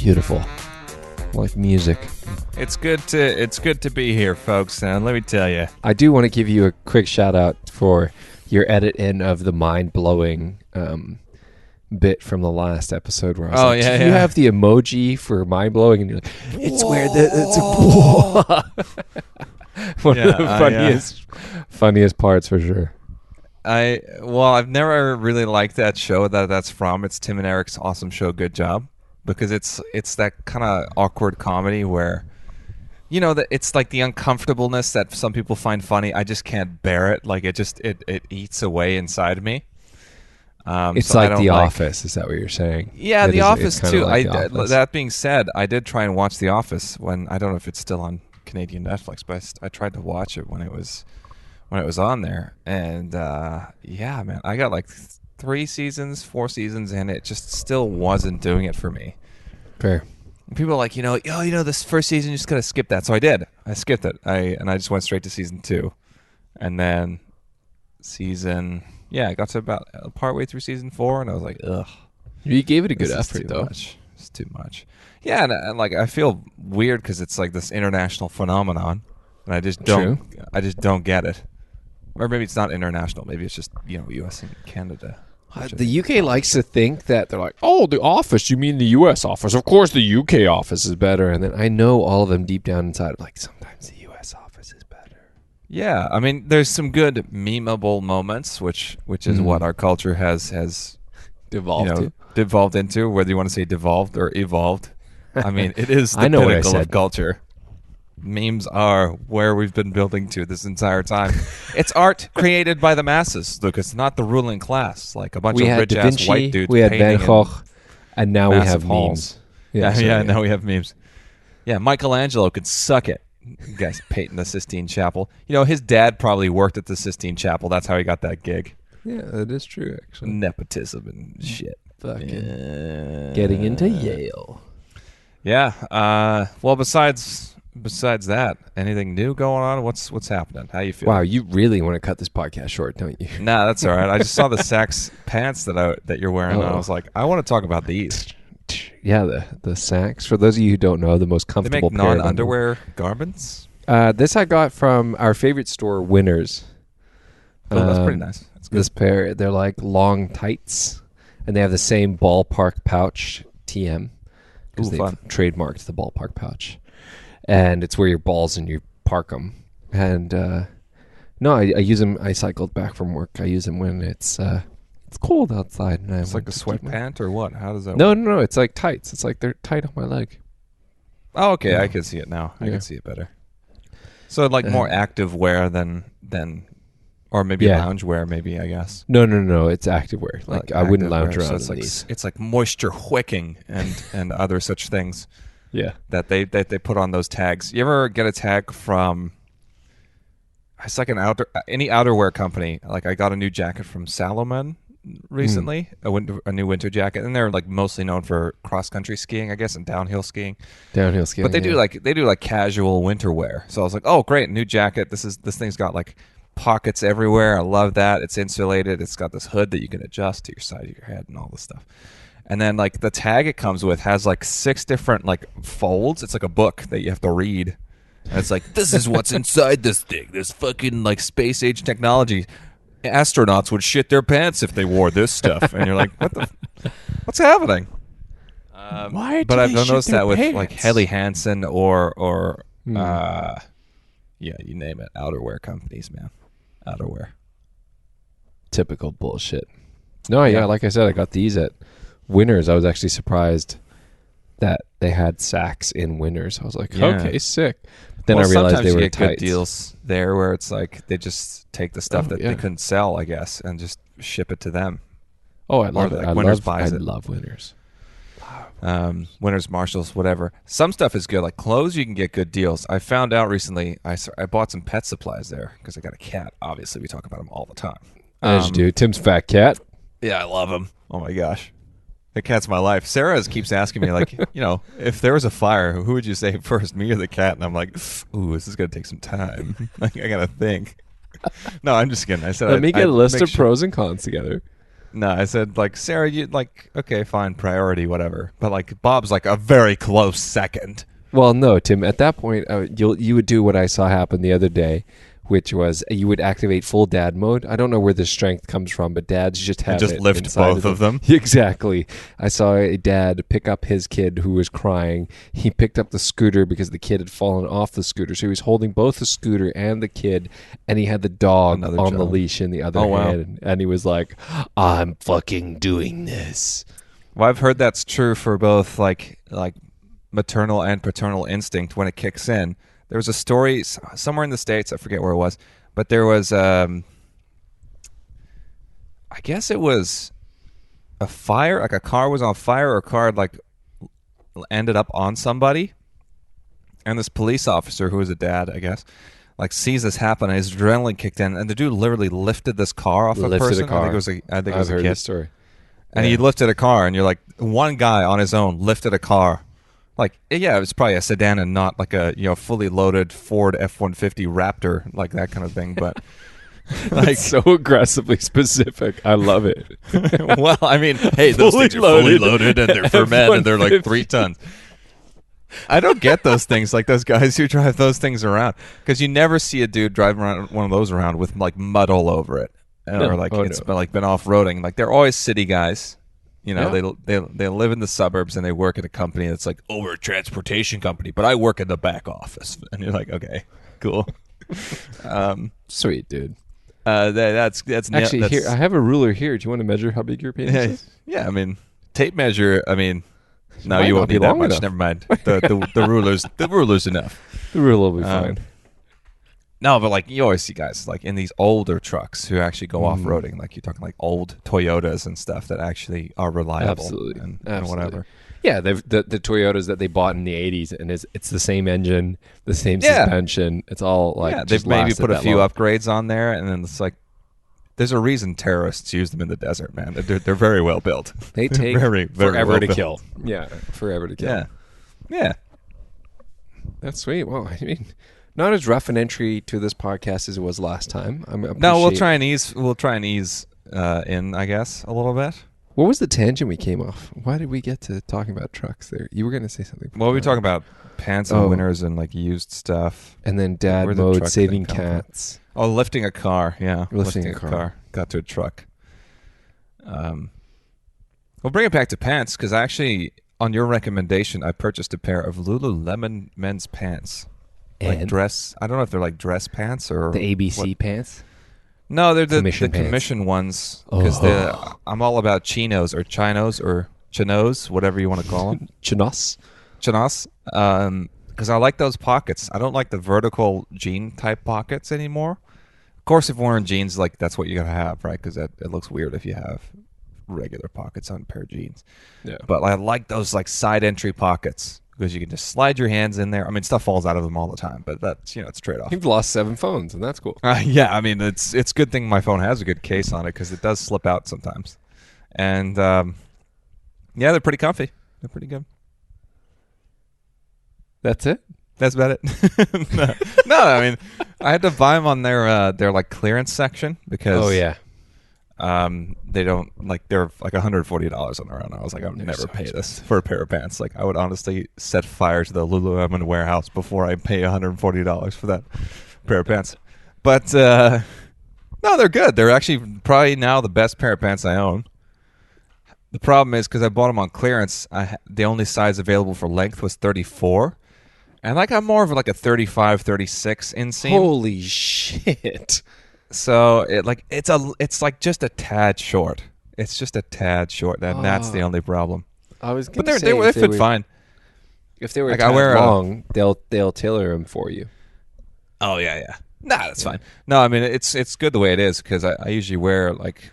Beautiful. Like music. It's good to be here, folks. And let me tell you, I do want to give you a quick shout out for your edit in of the mind-blowing bit from the last episode where I was like, do you have the emoji for mind-blowing? And you're like, it's where it's one of the funniest parts for sure. I've never really liked that show that's from. It's Tim and Eric's awesome show, Good Job, because it's that kind of awkward comedy where, you know, that it's like the uncomfortableness that some people find funny. I just can't bear it. Like it eats away inside me. It's so like The Office. Is that what you're saying? Yeah, The Office too. Like The Office. That being said, I did try and watch The Office when I don't know if it's still on Canadian Netflix, but I tried to watch it when it was on there, and yeah, man, I got like 4 seasons, and it just still wasn't doing it for me. Fair. People are like, this first season, you just gotta skip that. So I did. I skipped it. I just went straight to season 2, and then I got to about partway through season 4, and I was like, ugh. You gave it a good effort, though. It's too much. Yeah, and like I feel weird because it's like this international phenomenon, and I just don't get it. Or maybe it's not international. Maybe it's just U.S. and Canada. The UK likes to think that they're like, oh, The Office. You mean the U.S. office? Of course, the UK office is better. And then I know all of them deep down inside, like sometimes the U.S. office is better. Yeah, I mean, there's some good memeable moments, which is what our culture has devolved into. Whether you want to say devolved or evolved, I mean, it is the pinnacle of culture. Memes are where we've been building to this entire time. It's art created by the masses, Lucas, not the ruling class. Like a bunch of rich-ass white dudes. We had Van Gogh, and now we have memes. Now we have memes. Yeah, Michelangelo could suck it. You guys painting the Sistine Chapel. His dad probably worked at the Sistine Chapel. That's how he got that gig. Yeah, that is true, actually. Nepotism and shit. Fucking getting into Yale. Yeah. Well, besides that, anything new going on? What's happening? How you feel? Wow, you really want to cut this podcast short, don't you? Nah, that's all right. I just saw the Saks pants that you're wearing, and I was like, I want to talk about these. Yeah, the Saks. For those of you who don't know, the most comfortable pair of non-underwear garments. This I got from our favorite store, Winners. Oh, that's pretty nice. That's good. This pair, they're like long tights, and they have the same ballpark pouch, TM, because they've trademarked the ballpark pouch. And it's where your balls and you park them. And no, I use them. I cycled back from work. I use them when it's cold outside. And it's like a sweat pant or what? How does that work? No. No. It's like tights. It's like they're tight on my leg. Oh, okay. I can see it now. I can see it better. So like more active wear than or maybe lounge wear, maybe, I guess. No. It's active wear. Like I wouldn't lounge around so in these. It's like moisture wicking and other such things. Yeah, that they put on those tags. You ever get a tag from? It's like any outerwear company. Like I got a new jacket from Salomon recently, a new winter jacket, and they're like mostly known for cross country skiing, I guess, and downhill skiing. But they do like casual winter wear. So I was like, oh great, new jacket. This thing's got like pockets everywhere. I love that. It's insulated. It's got this hood that you can adjust to your side of your head and all this stuff. And then, like, the tag it comes with has, like, 6 different, like, folds. It's like a book that you have to read. And it's like, this is what's inside this thing. This fucking, like, space-age technology. Astronauts would shit their pants if they wore this stuff. And you're like, what's happening? But I've noticed that with, like, Helly Hansen or you name it. Outerwear companies, man. Outerwear. Typical bullshit. No, yeah, like I said, I got these at Winners. I was actually surprised that they had Saks in Winners. I was like, okay, sick. But then I realized they were tights. Good deals there where it's like they just take the stuff that they couldn't sell, I guess, and just ship it to them. Oh, I love it. Like Winners buys it. I love Winners. Winners, Marshalls, whatever. Some stuff is good. Like clothes, you can get good deals. I found out recently, I bought some pet supplies there because I got a cat. Obviously, we talk about him all the time. As you do. Tim's fat cat. Yeah, I love him. Oh, my gosh. The cat's my life. Sarah keeps asking me, like, if there was a fire, who would you say first, me or the cat? And I'm like, ooh, this is going to take some time. Like, I got to think. No, I'm just kidding. I said Let me get a list of pros and cons together. No, I said, like, Sarah, you like, okay, fine, priority, whatever. But like, Bob's like a very close second. Well, no, Tim. At that point, you would do what I saw happen the other day, which was you would activate full dad mode. I don't know where the strength comes from, but dads just have just it lift inside both of them. Exactly. I saw a dad pick up his kid who was crying. He picked up the scooter because the kid had fallen off the scooter, so he was holding both the scooter and the kid, and he had the dog Another on the child. leash in the other hand, and he was like, "I'm fucking doing this." Well, I've heard that's true for both like maternal and paternal instinct when it kicks in. There was a story somewhere in the States, I forget where it was, but there was, I guess it was a fire, like a car was on fire or a car had like ended up on somebody. And this police officer, who was a dad, I guess, like sees this happen and his adrenaline kicked in and the dude literally lifted this car off a person. A car. I think it was a heard kid. this story. And he lifted a car, and you're like, one guy on his own lifted a car. Like, yeah, it was probably a sedan and not like a fully loaded Ford F-150 Raptor, like that kind of thing. But like so aggressively specific, I love it. Well, I mean, hey, those things are fully loaded, and they're for men, and they're like 3 tons. I don't get those things, like those guys who drive those things around, because you never see a dude driving around one of those around with like mud all over it. Or like been off-roading. Like they're always city guys, They live in the suburbs and they work at a company that's like, oh, we're a transportation company, but I work in the back office. And you're like, okay, cool, sweet dude. That's actually here. I have a ruler here. Do you want to measure how big your penis is? Yeah, I mean, tape measure. I mean, no, Might you not won't be need that long much. enough. Never mind. The ruler's enough. The ruler will be fine. No, but like you always see guys like in these older trucks who actually go off-roading. Like you're talking like old Toyotas and stuff that actually are reliable. Absolutely. And whatever. Yeah, the Toyotas that they bought in the 80s, and it's the same engine, the same suspension. It's all like they've maybe put a few long. upgrades on there, and then it's like there's a reason terrorists use them in the desert, man. They're very well built. They take very, very forever well to built. kill. Yeah, forever to kill. Yeah. That's sweet. Well, I mean, not as rough an entry to this podcast as it was last time. No, we'll try and ease in, I guess, a little bit. What was the tangent we came off? Why did we get to talking about trucks there? You were going to say something. Well, we were talking about pants and winners and like used stuff. And then dad mode, saving cats. Oh, lifting a car. Yeah. Lifting a car. Got to a truck. We'll bring it back to pants because actually, on your recommendation, I purchased a pair of Lululemon men's pants. Like dress. I don't know if they're like dress pants or the ABC pants. No, they're the Commission commission ones because I'm all about chinos or chinos, whatever you want to call them. Chinos. Because I like those pockets. I don't like the vertical jean type pockets anymore. Of course, if wearing jeans, like that's what you gotta have, right? Because it looks weird if you have regular pockets on a pair of jeans. Yeah. But I like those like side entry pockets. Because you can just slide your hands in there. I mean, stuff falls out of them all the time, but that's it's a trade-off. You've lost 7 phones, and that's cool. Yeah, I mean, it's a good thing my phone has a good case on it because it does slip out sometimes. And they're pretty comfy. They're pretty good. That's it. That's about it. No, I mean, I had to buy them on their like clearance section because they don't like they're like $140 on their own. I was like, I would never pay this for a pair of pants. Like I would honestly set fire to the Lululemon warehouse before I pay $140 for that pair of pants. But no, they're good. They're actually probably now the best pair of pants I own. The problem is because I bought them on clearance, the only size available for length was 34. And like I'm more of like a 35, 36 inseam. Holy shit. So it's like just a tad short. It's just a tad short, and that's the only problem. I was going to say, they fit fine. If they were like long, they'll tailor them for you. Oh yeah. Nah, that's fine. No, I mean it's good the way it is because I usually wear like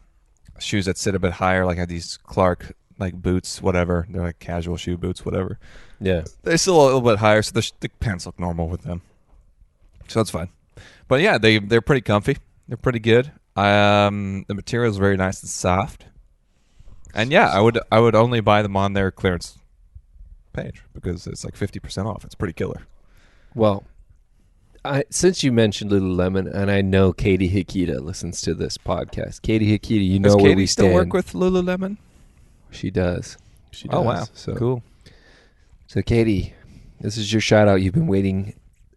shoes that sit a bit higher. Like I have these Clark like boots, whatever. They're like casual shoe boots, whatever. Yeah, they're still a little bit higher, so the pants look normal with them. So that's fine. But yeah, they're pretty comfy. They're pretty good. The material is very nice and soft. And yeah, I would only buy them on their clearance page because it's like 50% off. It's pretty killer. Well, Since you mentioned Lululemon, and I know Katie Hikita listens to this podcast. Katie Hikita, you know Does where Katie we stand. still work with Lululemon? She does. She does. Oh, wow. So, Cool. So, Katie, this is your shout out you've been waiting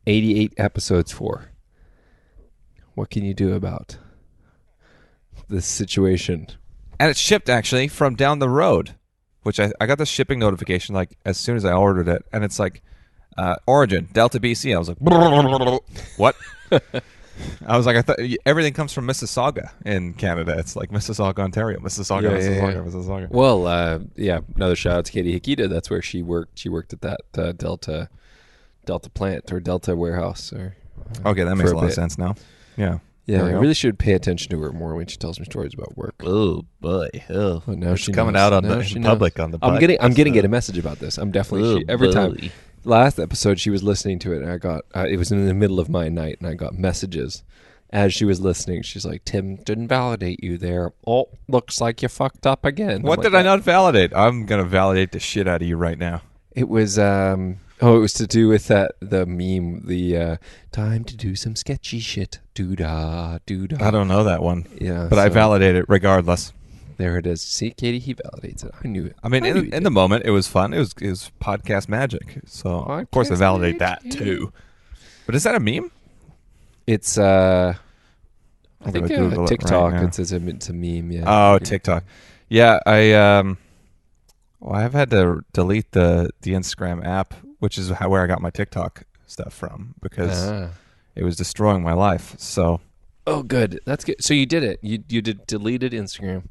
88 episodes for. What can you do about this situation? And it's shipped, actually, from down the road, which I got the shipping notification like as soon as I ordered it. And it's like, origin, Delta, BC. I was like, what? I was like, I thought everything comes from Mississauga in Canada. It's like Mississauga, Ontario. Mississauga. Well, another shout out to Katie Hikita. That's where she worked. She worked at that Delta plant or Delta warehouse. Okay, that makes a lot of sense now. Yeah. Yeah, I really should pay attention to her more when she tells me stories about work. Oh boy, well, now she's coming out on in public on the podcast. I'm getting a message about this. I'm definitely every time. Last episode, she was listening to it, and I got it was in the middle of my night, and I got messages as she was listening. She's like, "Tim didn't validate you there. Oh, looks like you fucked up again." What did I not validate? I'm gonna validate the shit out of you right now. It was it was to do with the meme, the time to do some sketchy shit. Doo-dah, doo-dah. I don't know that one. Yeah. But I validate it regardless. There it is. See, Katie, he validates it. I knew it. I mean, in the moment, it was fun. It was podcast magic. So, of course, I validate that, too. But is that a meme? It's, I think TikTok. Right, it's a meme, yeah. Oh, TikTok. Yeah, I've had to delete the Instagram app, which is where I got my TikTok stuff from, because it was destroying my life. So, oh, good. That's good. So you did it. You deleted Instagram.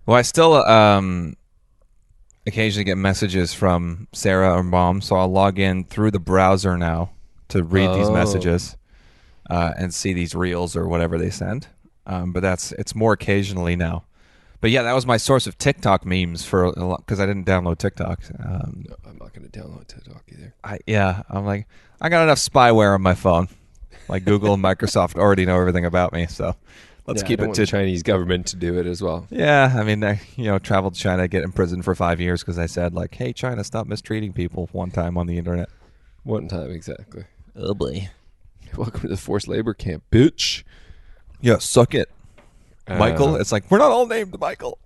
Well, I still occasionally get messages from Sarah or Mom, so I'll log in through the browser now to read these messages and see these reels or whatever they send. But it's more occasionally now. But yeah, that was my source of TikTok memes for a lot, because I didn't download TikTok. No, I'm not going to download TikTok either. I'm like, I got enough spyware on my phone. Like Google and Microsoft already know everything about me, so let's keep it to the Chinese government to do it as well. Yeah, I mean, I traveled to China, get imprisoned for 5 years because I said, like, hey, China, stop mistreating people one time on the internet. One time, exactly. Oh, boy. Welcome to the forced labor camp, bitch. Yeah, suck it. Michael, it's like, we're not all named Michael.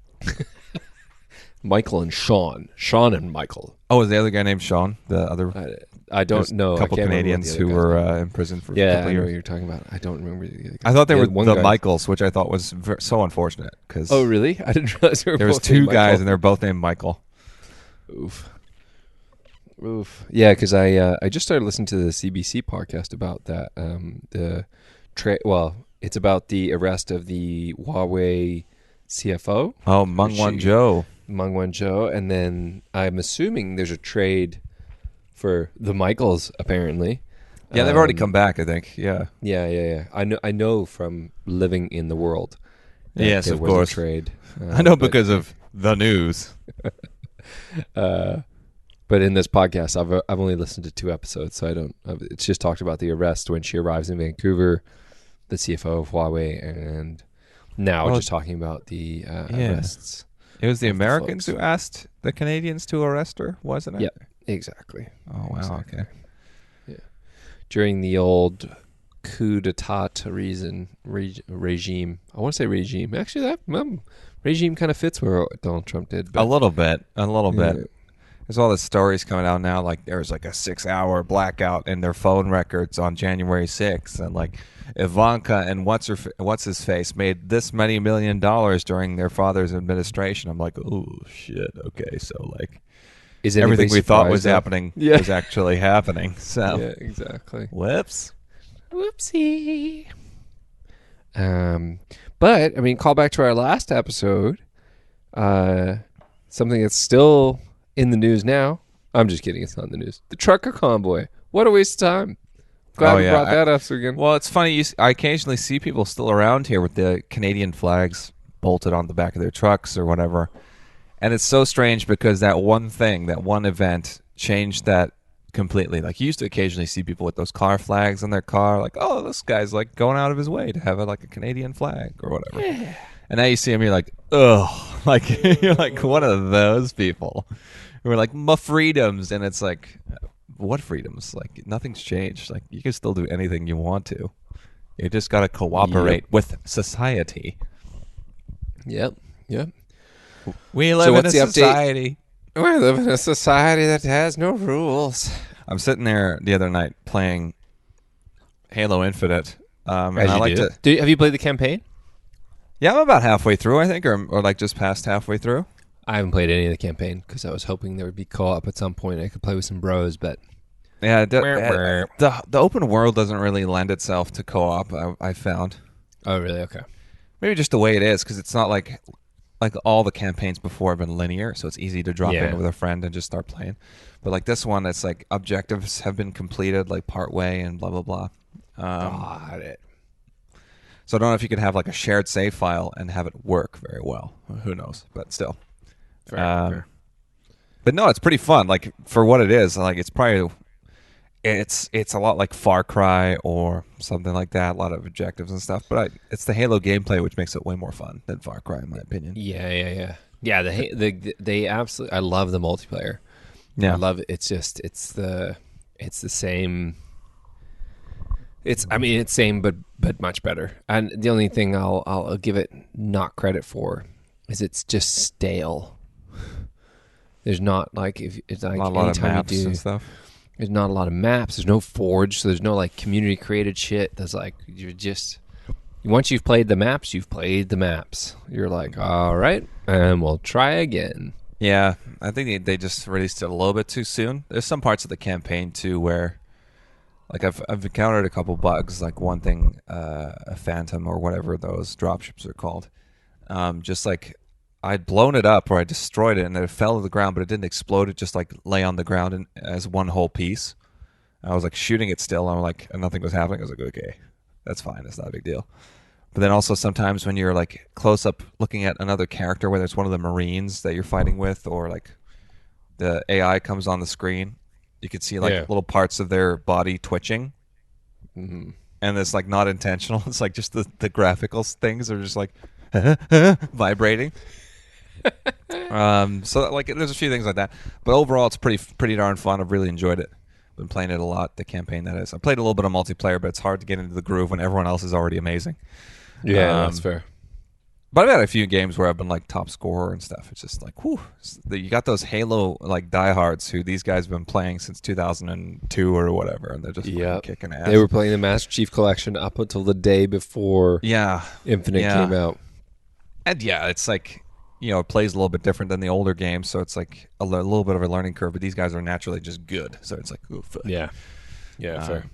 Michael and Sean. Sean and Michael. Oh, is the other guy named Sean? The other... I don't know. A couple Canadians who were in prison for a couple years. Yeah, I know what you're talking about. I don't remember the other guy. I thought they were the Michaels, which I thought was so unfortunate. Oh, really? I didn't realize there was two guys and they're both named Michael. Oof. Yeah, because I just started listening to the CBC podcast about that. It's about the arrest of the Huawei CFO. Oh, Meng Wanzhou. And then I'm assuming there's a trade for the Michaels, apparently. Yeah, they've already come back, I think. Yeah. Yeah. I know from living in the world. Yes, of course. A trade. I know because of the news. But in this podcast, I've only listened to 2 episodes, so it's just talked about the arrest when she arrives in Vancouver, the CFO of Huawei, and now just talking about the arrests. It was the Americans who asked the Canadians to arrest her, wasn't it? Yeah. Exactly. Oh, wow. Exactly. Okay. Yeah. During the old coup d'etat regime. I want to say regime. Actually, that regime kind of fits where Donald Trump did. But, a little bit. There's all the stories coming out now. Like, there's like a 6-hour blackout in their phone records on January 6th. And like Ivanka and what's his face made this many $1 million during their father's administration. I'm like, oh, shit. Okay. So like, is everything we thought was happening was actually happening. So yeah, exactly. Whoopsie. But I mean, call back to our last episode. Something that's still in the news now. I'm just kidding. It's not in the news. The trucker convoy. What a waste of time. Glad we brought that up again. Well, it's funny. I occasionally see people still around here with the Canadian flags bolted on the back of their trucks or whatever. And it's so strange because that one event changed that completely. Like, you used to occasionally see people with those car flags on their car, like, oh, this guy's like going out of his way to have a Canadian flag or whatever. Yeah. And now you see him, you're like, ugh, like you're like one of those people who are like, my freedoms, and it's like, what freedoms? Like nothing's changed. Like you can still do anything you want to. You just got to cooperate with society. Yep. We live in a society. We live in a society that has no rules. I'm sitting there the other night playing Halo Infinite. And As I you like do. Have you played the campaign? Yeah, I'm about halfway through, I think, or like just past halfway through. I haven't played any of the campaign because I was hoping there would be co-op at some point. I could play with some bros, but yeah, the open world doesn't really lend itself to co-op. I found. Oh, really? Okay. Maybe just the way it is, because it's not like all the campaigns before have been linear, so it's easy to drop in with a friend and just start playing. But like this one, it's like objectives have been completed, like part way and blah blah blah. Got it. So I don't know if you could have like a shared save file and have it work very well. Who knows? But still. Fair. But no, it's pretty fun. Like for what it is, like it's probably it's a lot like Far Cry or something like that. A lot of objectives and stuff. But it's the Halo gameplay which makes it way more fun than Far Cry, in my opinion. Yeah. They absolutely. I love the multiplayer. Yeah, I love it. It's the same. It's same but much better. And the only thing I'll give it not credit for is it's just stale. There's not like if it's like not a lot of maps and stuff. There's not a lot of maps. There's no forge, so there's no like community created shit. There's like you're just once you've played the maps, you've played the maps. You're like, all right, and we'll try again. Yeah, I think they just released it a little bit too soon. There's some parts of the campaign too where, like I've encountered a couple bugs. Like one thing, a Phantom or whatever those dropships are called. Just like I'd blown it up or I destroyed it and it fell to the ground, but it didn't explode. It just like lay on the ground as one whole piece. I was like shooting it still. And nothing was happening. I was like, okay, that's fine. It's not a big deal. But then also sometimes when you're like close up looking at another character, whether it's one of the Marines that you're fighting with or like the AI comes on the screen, you could see like little parts of their body twitching. Mm-hmm. And it's like not intentional. It's like just the graphical things are just like vibrating. So like there's a few things like that. But overall it's pretty darn fun. I've really enjoyed it. Been playing it a lot, the campaign that is. I played a little bit of multiplayer, but it's hard to get into the groove when everyone else is already amazing. Yeah, that's fair. But I've had a few games where I've been like top scorer and stuff. It's just like, whew. You got those Halo like diehards who these guys have been playing since 2002 or whatever, and they're just kicking ass. They were playing the Master Chief Collection up until the day before Infinite came out. And it's like, it plays a little bit different than the older games, so it's like a little bit of a learning curve, but these guys are naturally just good. So it's like, oof. Yeah, fair.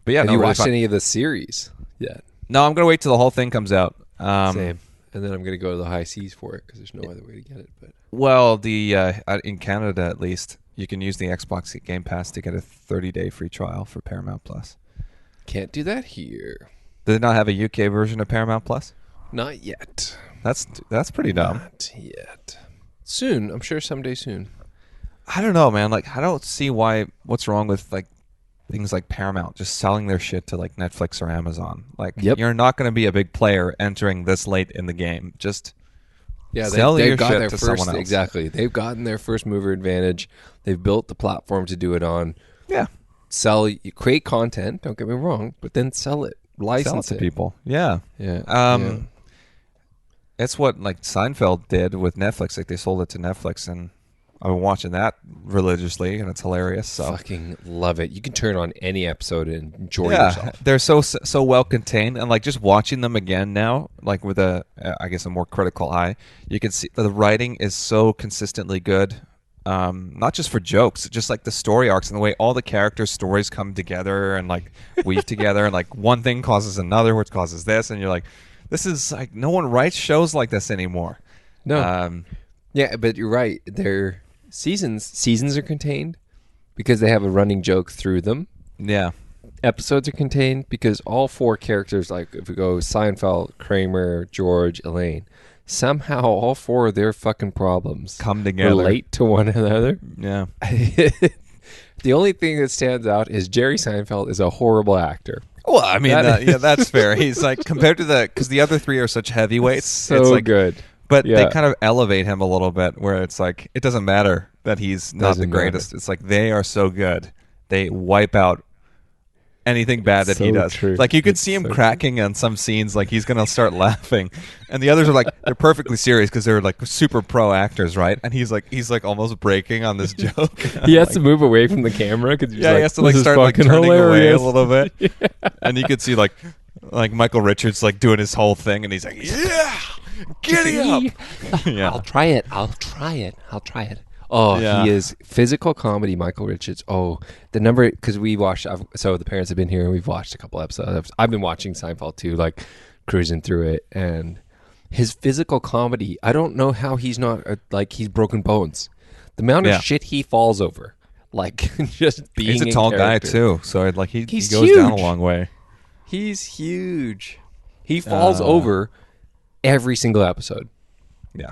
But yeah, have you watched any of the series yet? No, I'm going to wait till the whole thing comes out. Same. And then I'm going to go to the high seas for it because there's no other way to get it. But well, in Canada at least, you can use the Xbox Game Pass to get a 30-day free trial for Paramount Plus. Can't do that here. Do they not have a UK version of Paramount Plus? Not yet. That's pretty dumb. Not yet. Soon. I'm sure someday soon. I don't know, man. Like, I don't see what's wrong with like things like Paramount just selling their shit to like Netflix or Amazon. Like, you're not going to be a big player entering this late in the game. Just sell your shit to someone else. Exactly. They've gotten their first mover advantage. They've built the platform to do it on. Yeah. You create content, don't get me wrong, but then sell it. License it to people. Yeah. Yeah. It's what like Seinfeld did with Netflix. Like they sold it to Netflix, and I've been watching that religiously, and it's hilarious. So fucking love it. You can turn on any episode and enjoy yourself. They're so well contained, and like just watching them again now, like with a more critical eye, you can see the writing is so consistently good. Not just for jokes, just like the story arcs and the way all the characters' stories come together and like weave together, and like one thing causes another, which causes this, and you're like, this is like no one writes shows like this anymore. No. Yeah, but you're right. Their seasons are contained because they have a running joke through them. Yeah. Episodes are contained because all four characters, like if we go Seinfeld, Kramer, George, Elaine, somehow all four of their fucking problems come together, relate to one another. Yeah. The only thing that stands out is Jerry Seinfeld is a horrible actor. Well, I mean, that's fair. He's like, compared to because the other three are such heavyweights. So it's like, good. But they kind of elevate him a little bit where it's like, it doesn't matter that he's not Doesn't the greatest. matter. It's like they are so good. They wipe out anything bad that he so does. true. Like you could It's see him so cracking on some scenes, like he's gonna start laughing, and the others are like they're perfectly serious because they're like super pro actors, right? And he's like almost breaking on this joke. He has to move away from the camera because he has to like start like turning away a little bit, and you could see like Michael Richards like doing his whole thing, and he's like, yeah, giddy up. Yeah. I'll try it. Oh, Yeah. he is physical comedy, Michael Richards. Oh, the number, because we watched, so the parents have been here and we've watched a couple episodes. I've been watching Seinfeld too, like cruising through it. And his physical comedy, I don't know how he's not, like he's broken bones. The amount of shit he falls over, like just being He's a tall guy too, so like he goes down a long way. He's huge. He falls over every single episode. Yeah.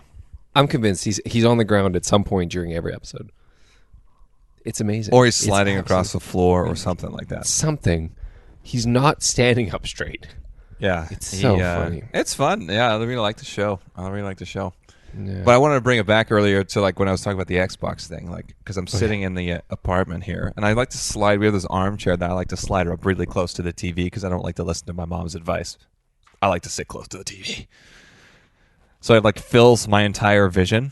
I'm convinced he's on the ground at some point during every episode. It's amazing. Or he's sliding across the floor or something like that. Something. He's not standing up straight. Yeah. It's so funny. It's fun. Yeah, I really like the show. Yeah. But I wanted to bring it back earlier to like when I was talking about the Xbox thing, like because I'm sitting in the apartment here, and I like to slide. We have this armchair that I like to slide up really close to the TV because I don't like to listen to my mom's advice. I like to sit close to the TV. So it like fills my entire vision.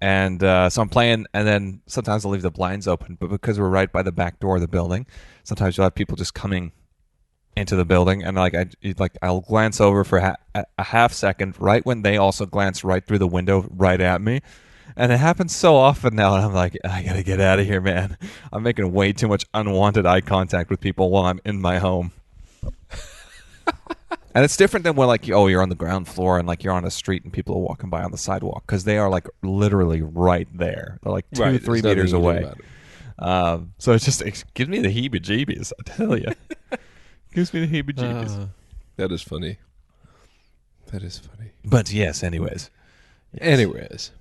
And so I'm playing, and then sometimes I'll leave the blinds open. But because we're right by the back door of the building, sometimes you'll have people just coming into the building. And I'll glance over for a half second right when they also glance right through the window right at me. And it happens so often now, and I'm like, I got to get out of here, man. I'm making way too much unwanted eye contact with people while I'm in my home. And it's different than when like, you're on the ground floor and like you're on a street and people are walking by on the sidewalk because they are like literally right there. They're like 2-3 meters away. So it gives me the heebie-jeebies, I tell you. Gives me the heebie-jeebies. That is funny. But yes, anyways. Yes.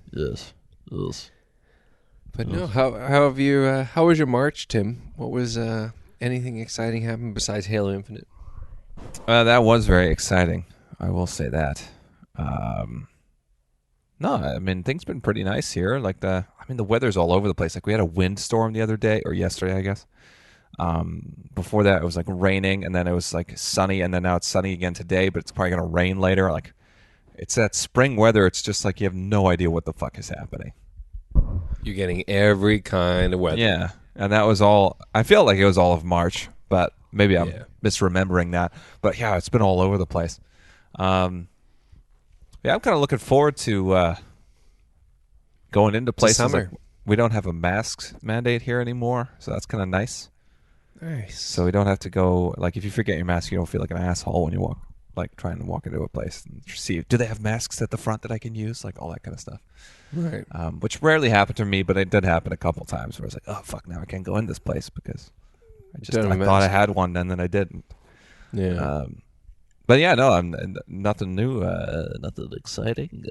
But no, how have you? How was your March, Tim? What was anything exciting happened besides Halo Infinite? That was very exciting. I will say that. No, I mean things been pretty nice here. Like the weather's all over the place. Like we had a windstorm the other day or yesterday, I guess. Before that, it was like raining, and then it was like sunny, and then now it's sunny again today. But it's probably gonna rain later. Like it's that spring weather. It's just like you have no idea what the fuck is happening. You're getting every kind of weather. Yeah, and that was all. I feel like it was all of March, but maybe I'm misremembering that. But yeah, it's been all over the place. I'm kind of looking forward to going into places. Summer. Like, we don't have a mask mandate here anymore, so that's kind of nice. Nice. So we don't have to go. Like, if you forget your mask, you don't feel like an asshole when you walk, like trying to walk into a place and see. Do they have masks at the front that I can use? Like all that kind of stuff. Right. Which rarely happened to me, but it did happen a couple times where I was like, oh fuck, now I can't go in this place because I thought I had one and then I didn't. Yeah. But yeah, no, I'm nothing new, nothing exciting.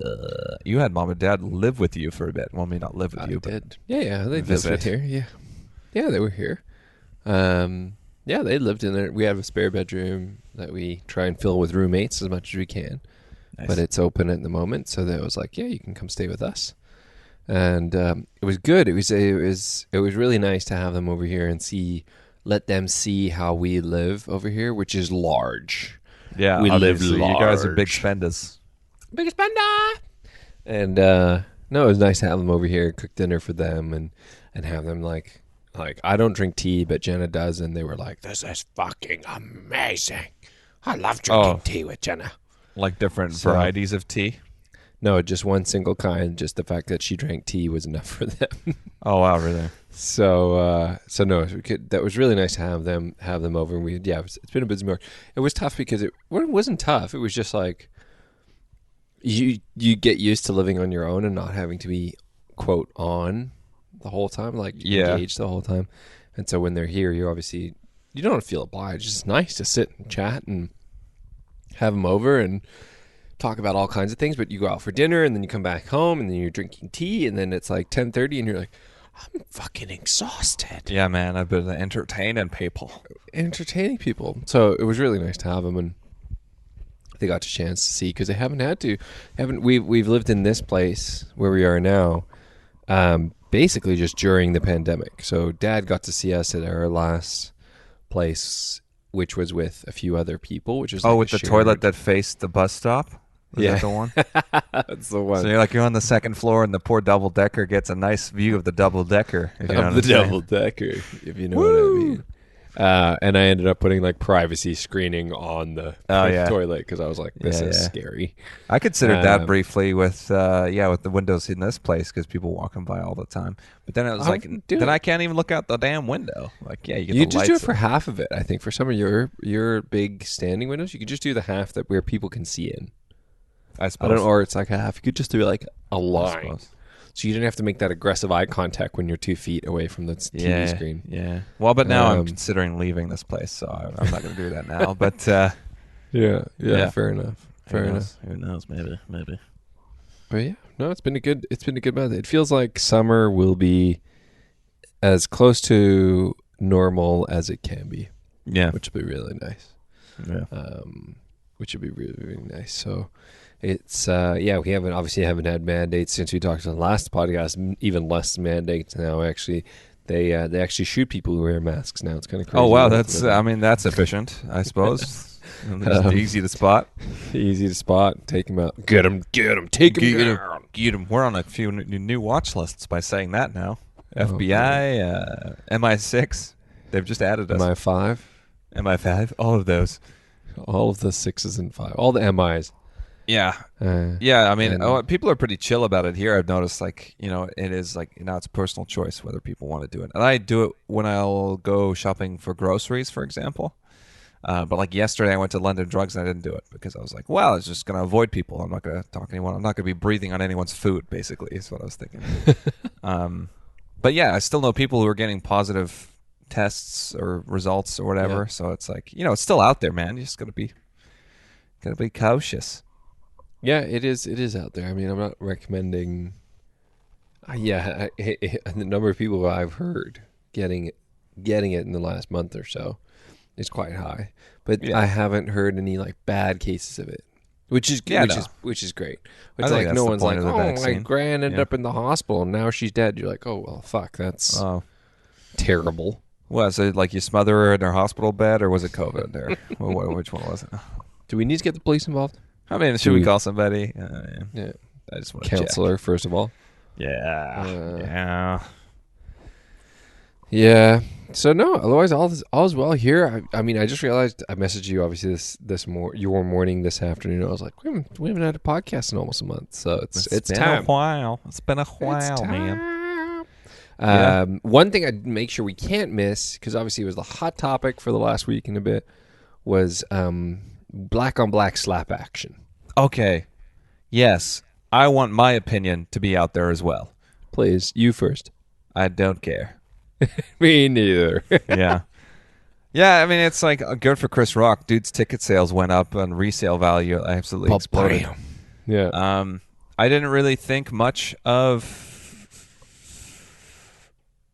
You had mom and dad live with you for a bit. Well, I mean, not live with you, did. Yeah, they visit lived here. Yeah, they were here. Yeah, they lived in there. We have a spare bedroom that we try and fill with roommates as much as we can. Nice. But it's open at the moment, so that was like, yeah, you can come stay with us. And it was good. It was really nice to have them over here and let them see how we live over here, which is large. Yeah, we live large. You guys are big spenders. Big spender. And no, it was nice to have them over here, cook dinner for them, and have them like I don't drink tea, but Jenna does, and they were like, "This is fucking amazing. I love drinking tea with Jenna." Like different varieties of tea. No, just one single kind. Just the fact that she drank tea was enough for them. Oh wow, really? So no, that was really nice to have them over. And it's been a busy March. It was tough because it wasn't tough. It was just like you get used to living on your own and not having to be quote on the whole time, like engaged the whole time. And so when they're here, you don't feel obliged. It's nice to sit and chat and have them over and talk about all kinds of things. But you go out for dinner and then you come back home and then you're drinking tea and then it's like 10:30 and you're like, I'm fucking exhausted. Yeah, man, I've been entertaining people. So it was really nice to have them, and they got a chance to see because they haven't had to. We've lived in this place where we are now basically just during the pandemic. So Dad got to see us at our last place, which was with a few other people, which is with the toilet that faced the bus stop. Is that the one? That's the one. So you're on the second floor, and the poor double decker gets a nice view of the double decker. Double decker, if you know what I mean. And I ended up putting like privacy screening on the toilet because I was like, this is scary. I considered that briefly with the windows in this place because people walking by all the time. But then it was then I can't even look out the damn window. Like, you get you the just do it lights for half of it. I think for some of your big standing windows, you could just do the half that where people can see in. I suppose. I don't know, or it's like a half. You could just do like a line. So you didn't have to make that aggressive eye contact when you're 2 feet away from the TV screen. Yeah. Well, but now I'm considering leaving this place, so I'm not going to do that now. But fair enough. Fair enough. Who knows? Maybe. But yeah, no, it's been a good month. It feels like summer will be as close to normal as it can be. Yeah, which would be really nice. Yeah. Which would be really, really nice. So. It's we haven't had mandates since we talked on the last podcast. Even less mandates now. Actually, they actually shoot people who wear masks now. It's kind of crazy. Oh wow, that's efficient, I suppose. Easy to spot. Easy to spot. Take them out. Get them. Take them down. Get them. We're on a few new watch lists by saying that now. FBI, MI6. They've just added us. MI5. All of those. All of the 6s and 5. All the MIs. Yeah. I mean, people are pretty chill about it here. I've noticed, it is it's personal choice whether people want to do it. And I do it when I'll go shopping for groceries, for example. But yesterday I went to London Drugs and I didn't do it because I was like, well, I was just going to avoid people. I'm not going to talk to anyone. I'm not going to be breathing on anyone's food, basically, is what I was thinking. But yeah, I still know people who are getting positive tests or results or whatever. Yeah. So it's it's still out there, man. You just got to be cautious. Yeah, it is out there. I mean, I'm not recommending. The number of people I've heard getting it in the last month or so is quite high, but I haven't heard any bad cases of it, which is which is great. It's no one's like, my gran ended up in the hospital and now she's dead. You're like, oh well, fuck, that's terrible. Was it you smother her in her hospital bed, or was it COVID there? Which one was it? Do we need to get the police involved? I mean, should we call somebody? Yeah. I just want to counselor, first of all. Yeah. Yeah. So no, otherwise all's well here. I mean, I just realized I messaged you obviously your morning this afternoon. I was like, we haven't had a podcast in almost a month, so it's been time. A while. It's been a while, man. One thing I'd make sure we can't miss, because obviously it was the hot topic for the last week and a bit, was black on black slap action. Okay. Yes. I want my opinion to be out there as well. Please, you first. I don't care. Me neither. Yeah. Yeah, I mean, it's good for Chris Rock. Dude's ticket sales went up and resale value absolutely exploded. Yeah. I didn't really think much of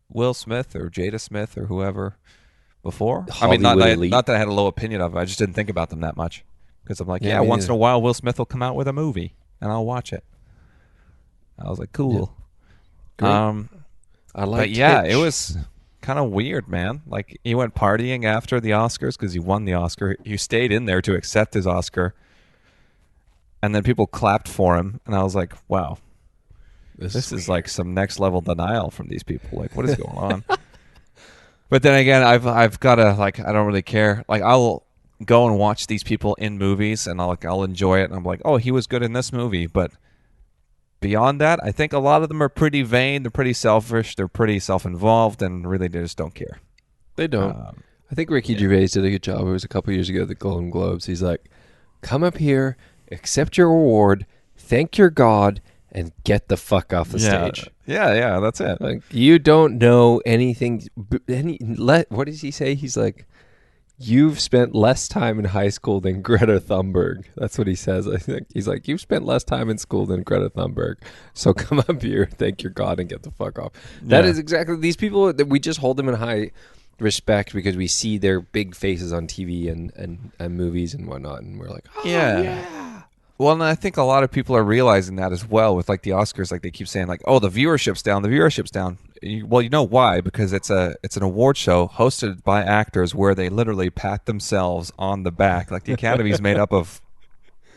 Will Smith or Jada Smith or whoever before. Hollywood elite. Not that I had a low opinion of it. I just didn't think about them that much. Because I'm like, once in a while Will Smith will come out with a movie and I'll watch it. I was like, cool. Yeah. But yeah, it was kind of weird, man. He went partying after the Oscars because he won the Oscar. He stayed in there to accept his Oscar. And then people clapped for him. And I was like, wow, this is some next level denial from these people. What is going on? But then again, I've got to, I don't really care. I'll go and watch these people in movies and I'll enjoy it. And I'm like, oh, he was good in this movie. But beyond that, I think a lot of them are pretty vain. They're pretty selfish. They're pretty self-involved, and really they just don't care. They don't. I think Ricky Gervais did a good job. It was a couple years ago at the Golden Globes. He's like, come up here, accept your award, thank your God, and get the fuck off the stage. Yeah, that's it. You don't know anything. What does he say? He's like, you've spent less time in high school than Greta Thunberg. That's what he says, I think. He's like, you've spent less time in school than Greta Thunberg. So come up here, thank your God, and get the fuck off. That is exactly, these people, that we just hold them in high respect because we see their big faces on TV and movies and whatnot. And we're like, oh, yeah. Well, and I think a lot of people are realizing that as well with like the Oscars. Like they keep saying like, "Oh, the viewership's down. The viewership's down." Well, you know why? Because it's an award show hosted by actors where they literally pat themselves on the back. Like the Academy's made up of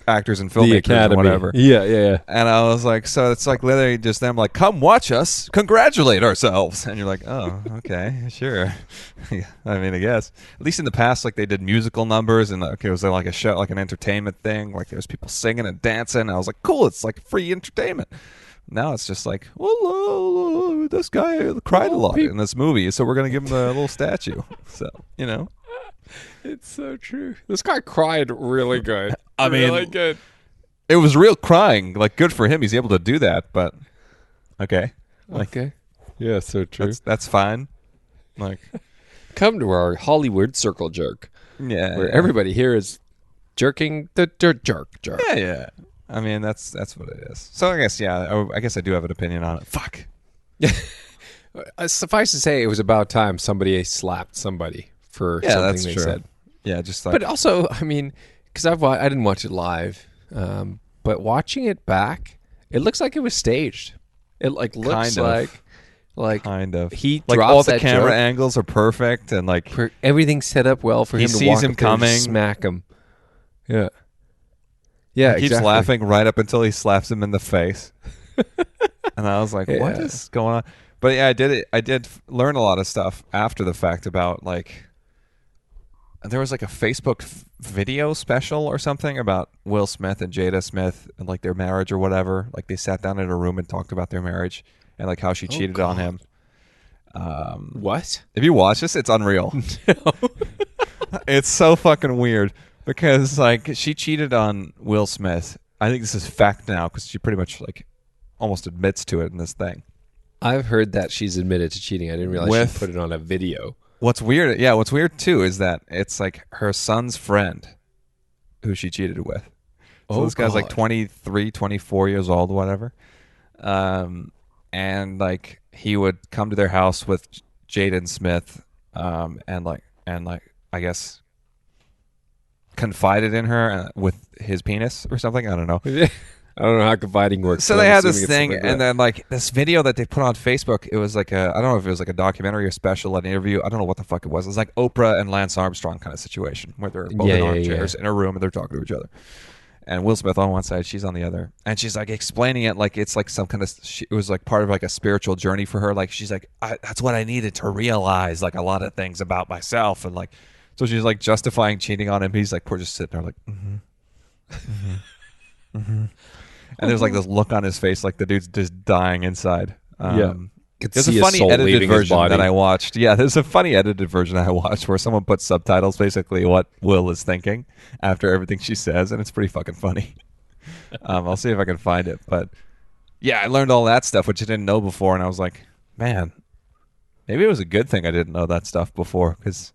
actors and filmmakers or whatever. Yeah. And I was like, so it's like literally just them like, come watch us congratulate ourselves. And you're like, oh, okay, sure. I mean, I guess. At least in the past, like they did musical numbers and like, it was like a show, like an entertainment thing. Like there was people singing and dancing. I was like, cool, it's like free entertainment. Now it's just like, well, this guy cried a lot in this movie, so we're going to give him a little statue. So, you know. It's so true. This guy cried really good. I mean, really good. It was real crying. Like, good for him. He's able to do that. But okay, okay, yeah, so true. That's fine. Like, come to our Hollywood circle jerk. Yeah, where everybody here is jerking the jerk. Yeah. I mean, that's what it is. So I guess, I guess I do have an opinion on it. Fuck. Suffice to say, it was about time somebody slapped somebody for something they said. Yeah, just like. But also, I mean, because I didn't watch it live, but watching it back, it looks like it was staged. It like looks like kind of he like drops all the that camera joke, angles are perfect and like everything's set up well for him to walk up there and smack him. Yeah. Yeah, he keeps laughing right up until he slaps him in the face. And I was like, what is going on? But yeah, I did learn a lot of stuff after the fact about like there was like a Facebook video special or something about Will Smith and Jada Smith and like their marriage or whatever. Like they sat down in a room and talked about their marriage and like how she cheated on him. What? If you watch this, it's unreal. No. It's so fucking weird because like she cheated on Will Smith. I think this is fact now because she pretty much like almost admits to it in this thing. I've heard that she's admitted to cheating. I didn't realize she put it on a video. What's weird too is that it's like her son's friend who she cheated with. So this guy's like 23, 24 years old, whatever. And like he would come to their house with Jaden Smith, and I guess confided in her with his penis or something. I don't know. I don't know how confiding works. So they had this thing, and then like this video that they put on Facebook, it was like I don't know if it was like a documentary or special, an interview. I don't know what the fuck it was. It was like Oprah and Lance Armstrong kind of situation where they're both in armchairs in a room and they're talking to each other. And Will Smith on one side, she's on the other, and she's like explaining it like it's like some kind of. It was like part of like a spiritual journey for her. Like she's like, that's what I needed to realize, like a lot of things about myself, and like so she's like justifying cheating on him. He's like, we're just sitting there like, and there's like this look on his face, like the dude's just dying inside. There's a funny edited version that I watched. Yeah, there's a funny edited version I watched where someone puts subtitles, basically what Will is thinking after everything she says, and it's pretty fucking funny. I'll see if I can find it. But yeah, I learned all that stuff, which I didn't know before, and I was like, man, maybe it was a good thing I didn't know that stuff before, because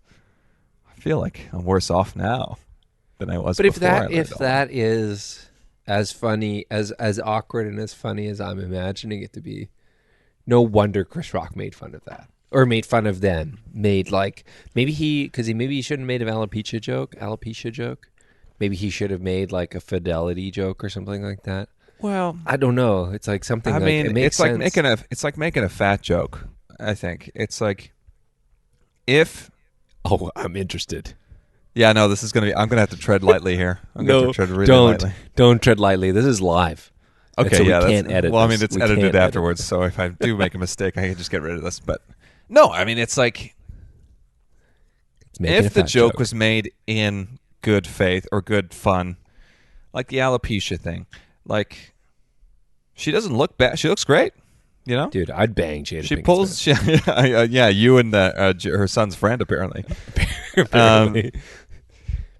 I feel like I'm worse off now than I was before. But if that is as funny, as awkward and as funny as I'm imagining it to be, no wonder Chris Rock made fun of that, or made fun of them. Made like maybe he shouldn't have made an alopecia joke. Maybe he should have made like a fidelity joke or something like that. Well, I don't know. It's like something. I mean, it makes sense. Like making a fat joke. I think it's like if. Oh, I'm interested. Yeah, no, this is gonna be. I'm gonna have to tread lightly here. Don't tread lightly. This is live. Okay, so yeah, we can't edit. Well, I mean, it's edited afterwards, so if I do make a mistake, I can just get rid of this. But no, I mean, it's like if the joke was made in good faith or good fun, like the alopecia thing, like she doesn't look bad. She looks great, you know. Dude, I'd bang Jada. She pulls. Yeah, you and her son's friend apparently. Apparently.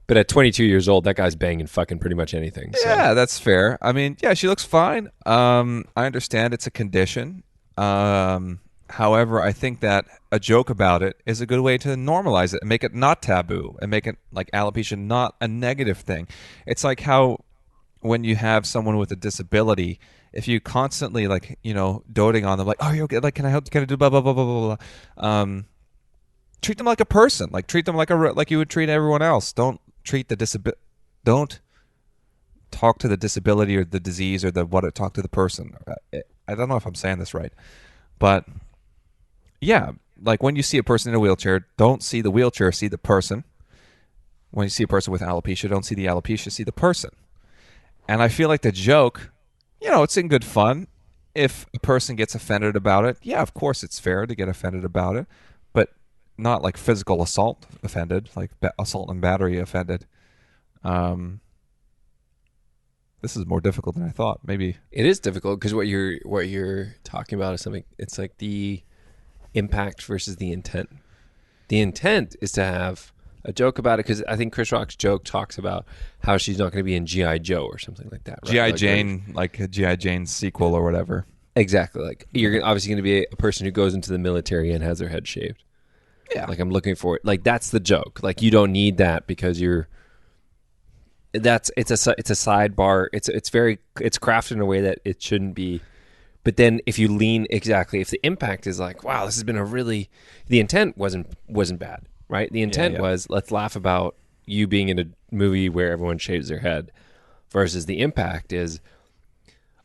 But at 22 years old, that guy's banging fucking pretty much anything. So. Yeah, that's fair. I mean, yeah, she looks fine. I understand it's a condition. However, I think that a joke about it is a good way to normalize it and make it not taboo and make it like alopecia not a negative thing. It's like how when you have someone with a disability, if you constantly like, you know, doting on them, like, oh, you're okay, like, can I help? Can I do blah blah blah blah blah blah? Treat them like a person. Like treat them like you would treat everyone else. Don't treat talk to the disability or the disease or talk to the person. I don't know if I'm saying this right, but yeah, like when you see a person in a wheelchair, don't see the wheelchair, see the person. When you see a person with alopecia, don't see the alopecia, see the person. And I feel like the joke, it's in good fun. If a person gets offended about it, yeah, of course it's fair to get offended about it, but not like physical assault offended, like assault and battery offended. This is more difficult than I thought. Maybe it is difficult because what you're talking about is something. It's like the impact versus the intent. The intent is to have a joke about it, because I think Chris Rock's joke talks about how she's not going to be in G.I. Joe or something like that. Right? G.I. Jane, like a G.I. Jane sequel or whatever. Exactly. Like you're obviously going to be a person who goes into the military and has their head shaved. Yeah. Like I'm looking for it. Like that's the joke. Like you don't need that because it's a sidebar. It's crafted in a way that it shouldn't be. But then if you lean if the impact is like, wow, this has been the intent wasn't bad. Right? The intent was, let's laugh about you being in a movie where everyone shaves their head, versus the impact is,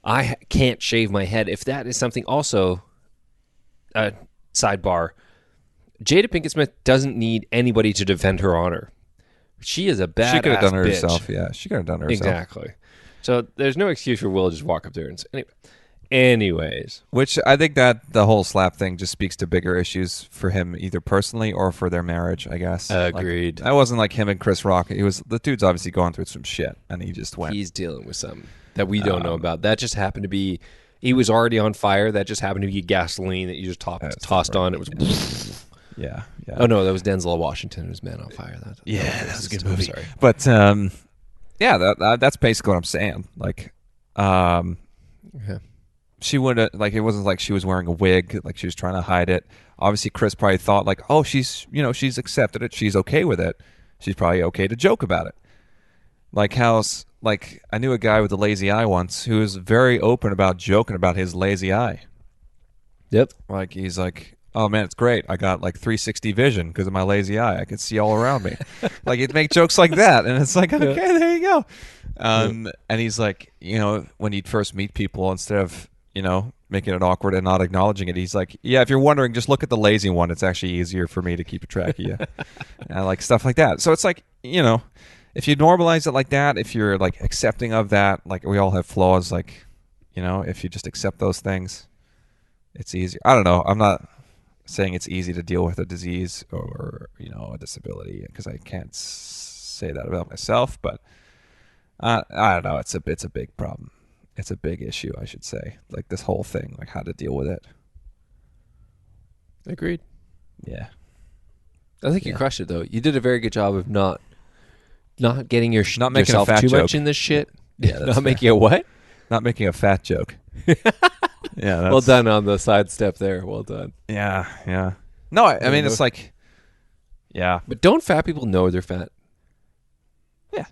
I can't shave my head. If that is something also, sidebar, Jada Pinkett Smith doesn't need anybody to defend her honor. She is a badass She could have done it bitch. herself. Yeah, she could have done it herself. Exactly. So there's no excuse for Will to just walk up there and say, anyways. Which I think that the whole slap thing just speaks to bigger issues for him, either personally or for their marriage, I guess. Agreed. That wasn't like him and Chris Rock. The dude's obviously going through some shit, and he just went. He's dealing with something that we don't know about. That just happened to be, he was already on fire. That just happened to be gasoline that you just tossed on. It was. Yeah. Oh no, that was Denzel Washington. It was Man on Fire. That was a good movie. Sorry. But that's basically what I'm saying. Like, she wouldn't, like, it wasn't like she was wearing a wig, like she was trying to hide it. Obviously, Chris probably thought like, oh, she's accepted it, she's okay with it. She's probably okay to joke about it. Like I knew a guy with a lazy eye once who was very open about joking about his lazy eye. Yep. Like he's like, oh man, it's great. I got like 360 vision because of my lazy eye. I can see all around me. Like he'd make jokes like that, and it's like, okay, there you go. And he's like, when he'd first meet people, instead of making it awkward and not acknowledging it, he's like, yeah, if you're wondering, just look at the lazy one. It's actually easier for me to keep a track of you. And like stuff like that. So it's like, if you normalize it like that, if you're like accepting of that, like we all have flaws, like, if you just accept those things, it's easier. I don't know. I'm not saying it's easy to deal with a disease or a disability, because I can't say that about myself, but I don't know. It's a big problem. It's a big issue, I should say. Like this whole thing, like how to deal with it. Agreed. Yeah. I think you crushed it though. You did a very good job of not getting not making yourself a fat too joke. much in this shit. Yeah, that's not making a what? Not making a fat joke. Yeah. Well done on the sidestep there. Well done. Yeah. No, I mean it's like, yeah. But don't fat people know they're fat? Yeah,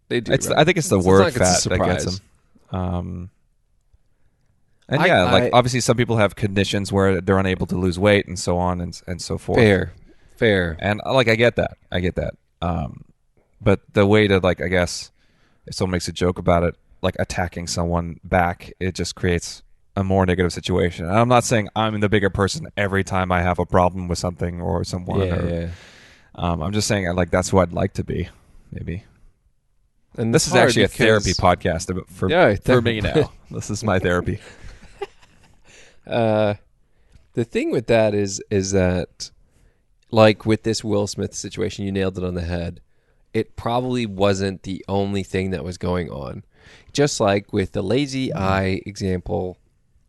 they do. Right? I think it's the It's word like fat that gets them. Obviously some people have conditions where they're unable to lose weight and so on and so forth. Fair. And like I get that. But the way to, like, I guess if someone makes a joke about it, like attacking someone back, it just creates a more negative situation. And I'm not saying I'm the bigger person every time I have a problem with something or someone. I'm just saying like that's who I'd like to be, maybe. And this is actually a therapy podcast for me now. This is my therapy. The thing with that is that, like with this Will Smith situation, you nailed it on the head. It probably wasn't the only thing that was going on. Just like with the lazy eye example,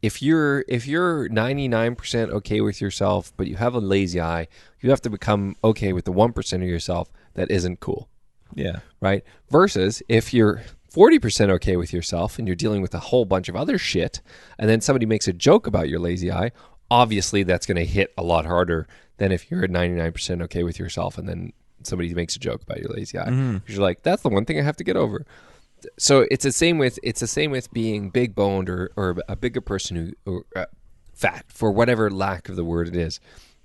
if you're 99% okay with yourself, but you have a lazy eye, you have to become okay with the 1% of yourself that isn't cool. Yeah. Right? Versus if you're 40% okay with yourself and you're dealing with a whole bunch of other shit, and then somebody makes a joke about your lazy eye, obviously that's going to hit a lot harder than if you're at 99% okay with yourself and then somebody makes a joke about your lazy eye. You're like, that's the one thing I have to get over. So it's the same with being big boned or a bigger person who or fat, for whatever lack of the word it is.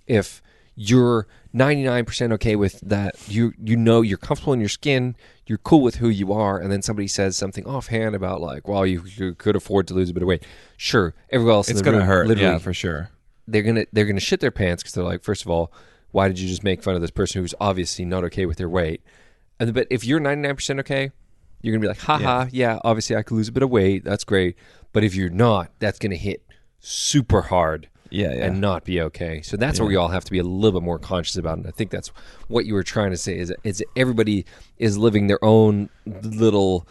If you're 99% okay with that, you know you're comfortable in your skin, you're cool with who you are, and then somebody says something offhand about like, well, you could afford to lose a bit of weight. Sure, everyone else It's in the gonna room, hurt. literally, Yeah, for sure. they're gonna shit their pants because they're like, first of all, why did you just make fun of this person who's obviously not okay with their weight? And but if you're 99% okay, you're gonna be like, haha, yeah, obviously I could lose a bit of weight, that's great. But if you're not, that's gonna hit super hard. And not be okay. So that's what we all have to be a little bit more conscious about. And I think that's what you were trying to say is everybody is living their own little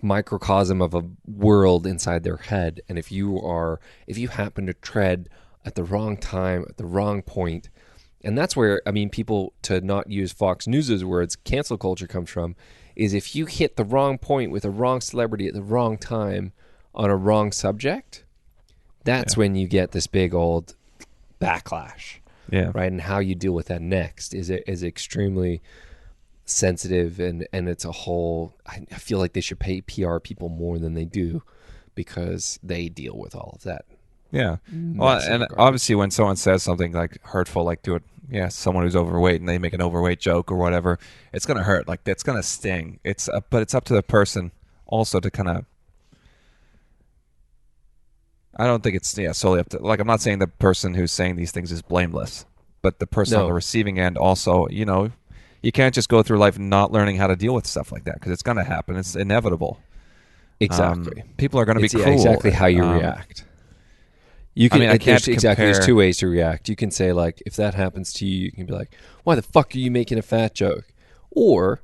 microcosm of a world inside their head. And if you happen to tread at the wrong time, at the wrong point, and that's where, I mean, people, to not use Fox News's words, cancel culture comes from, is if you hit the wrong point with a wrong celebrity at the wrong time on a wrong subject, that's when you get this big old backlash, right? And how you deal with that next is extremely sensitive, and it's a whole. I feel like they should pay PR people more than they do because they deal with all of that. Yeah, well, and garbage. Obviously, when someone says something like hurtful, like to it, someone who's overweight, and they make an overweight joke or whatever, it's gonna hurt. Like it's gonna sting. But it's up to the person also to kind of. I don't think it's solely up to, like, I'm not saying the person who's saying these things is blameless, but the person on the receiving end also, you can't just go through life not learning how to deal with stuff like that because it's going to happen. It's inevitable. Exactly. People are going to be cruel. Exactly how you react. You can. I can't exactly. There's two ways to react. You can say, like, if that happens to you, you can be like, "Why the fuck are you making a fat joke?" Or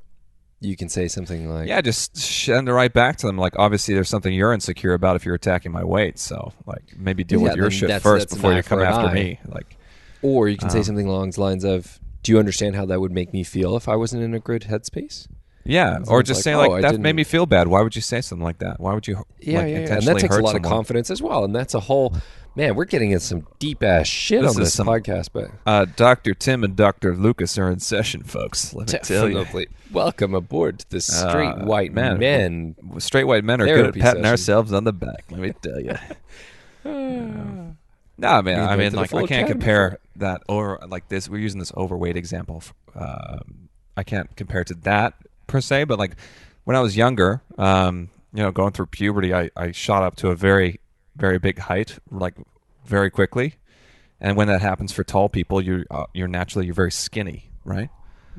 you can say something like, just send it right back to them. Like, obviously, there's something you're insecure about if you're attacking my weight. So, like, maybe deal with your shit first before you come after me. Like, or you can say something along the lines of, "Do you understand how that would make me feel if I wasn't in a good headspace?" Yeah, or just say like, "That made me feel bad." Why would you say something like that? Why would you? And that takes a lot of confidence as well. And that's a whole. Man, we're getting in some deep ass shit on this podcast, but Dr. Tim and Dr. Lucas are in session, folks. Let me tell you. Welcome aboard to the Straight White Men. Straight white men are good at patting ourselves on the back. Let me tell you. No, man. I mean, like, I can't compare that over like this. We're using this overweight example. I can't compare it to that per se, but like when I was younger, going through puberty, I shot up to a very, very big height, like very quickly. And when that happens for tall people, you're very skinny, right?